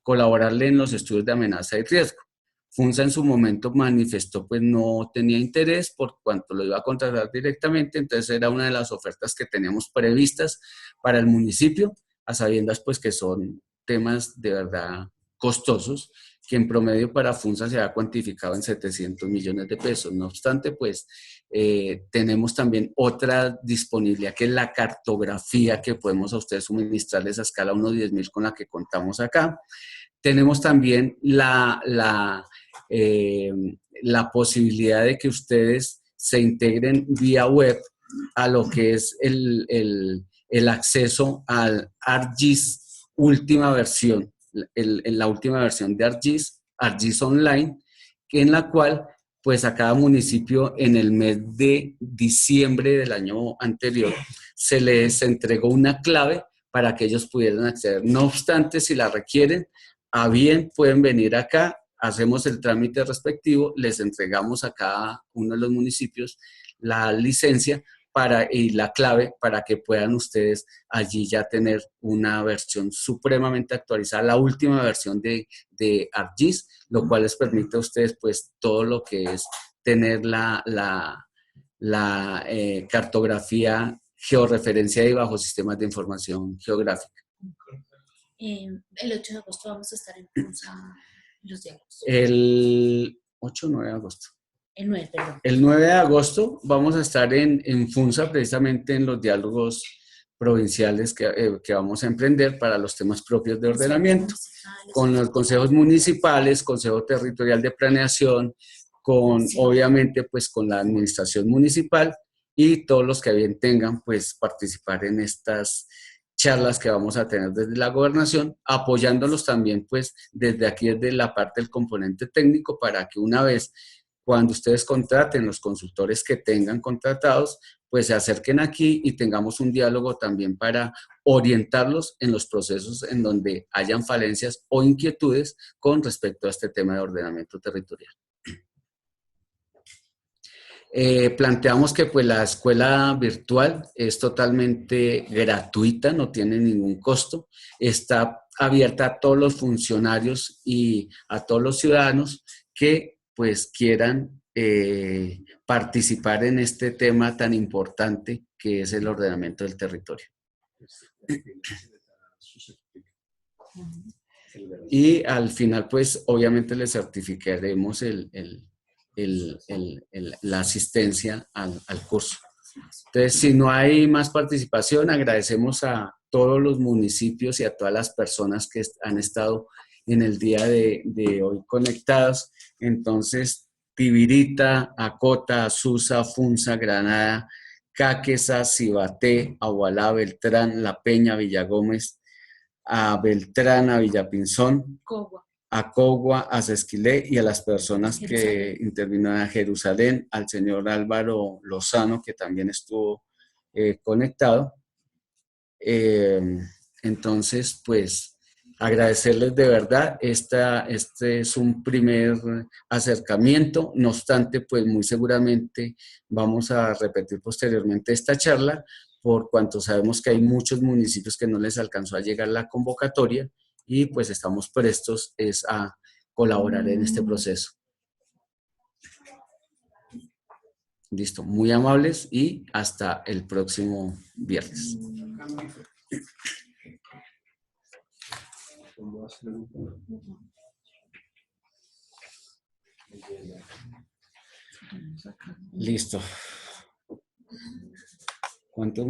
colaborarle en los estudios de amenaza y riesgo. Funza en su momento manifestó pues no tenía interés por cuanto lo iba a contratar directamente, entonces era una de las ofertas que teníamos previstas para el municipio, a sabiendas pues que son temas de verdad costosos, que en promedio para Funza se ha cuantificado en 700 millones de pesos. No obstante, pues tenemos también otra disponibilidad que es la cartografía que podemos a ustedes suministrarles a escala 1:10.000 con la que contamos acá. Tenemos también la posibilidad de que ustedes se integren vía web a lo que es el acceso al ArcGIS última versión, la última versión de ArcGIS Online, en la cual pues a cada municipio en el mes de diciembre del año anterior se les entregó una clave para que ellos pudieran acceder. No obstante, si la requieren, a bien pueden venir acá, hacemos el trámite respectivo, les entregamos a cada uno de los municipios la licencia y la clave para que puedan ustedes allí ya tener una versión supremamente actualizada, la última versión de ArcGIS, lo cual les permite a ustedes pues todo lo que es tener la cartografía georreferenciada y bajo sistemas de información geográfica. El 8 de agosto vamos a estar en Funza, los diálogos. El 8 o 9 de agosto. El 9, perdón. El 9 de agosto vamos a estar en FUNSA, precisamente en los diálogos provinciales que vamos a emprender para los temas propios de ordenamiento, con los consejos municipales, Consejo Territorial de Planeación, con obviamente pues con la administración municipal y todos los que bien tengan pues participar en estas charlas que vamos a tener desde la gobernación, apoyándolos también pues desde aquí, desde la parte del componente técnico, para que una vez cuando ustedes contraten, los consultores que tengan contratados, pues se acerquen aquí y tengamos un diálogo también para orientarlos en los procesos en donde hayan falencias o inquietudes con respecto a este tema de ordenamiento territorial. Planteamos que pues la escuela virtual es totalmente gratuita, no tiene ningún costo, está abierta a todos los funcionarios y a todos los ciudadanos que pues quieran participar en este tema tan importante que es el ordenamiento del territorio. Y al final pues obviamente les certificaremos la asistencia al curso. Entonces, si no hay más participación, agradecemos a todos los municipios y a todas las personas que han estado en el día de hoy conectados. Entonces, Tibirita, Acota, Azusa, Funza, Granada, Caquesa, Cibaté, Agualá, Beltrán, La Peña, Villagómez, a Beltrán, a Villapinzón, a Cogua, a Sesquilé y a las personas que intervinieron, a Jerusalén, al señor Álvaro Lozano, que también estuvo conectado. Entonces, pues, agradecerles de verdad. Este es un primer acercamiento. No obstante, pues, muy seguramente vamos a repetir posteriormente esta charla, por cuanto sabemos que hay muchos municipios que no les alcanzó a llegar la convocatoria y pues estamos prestos a colaborar en este proceso. Listo, muy amables y hasta el próximo viernes. Listo. ¿Cuántos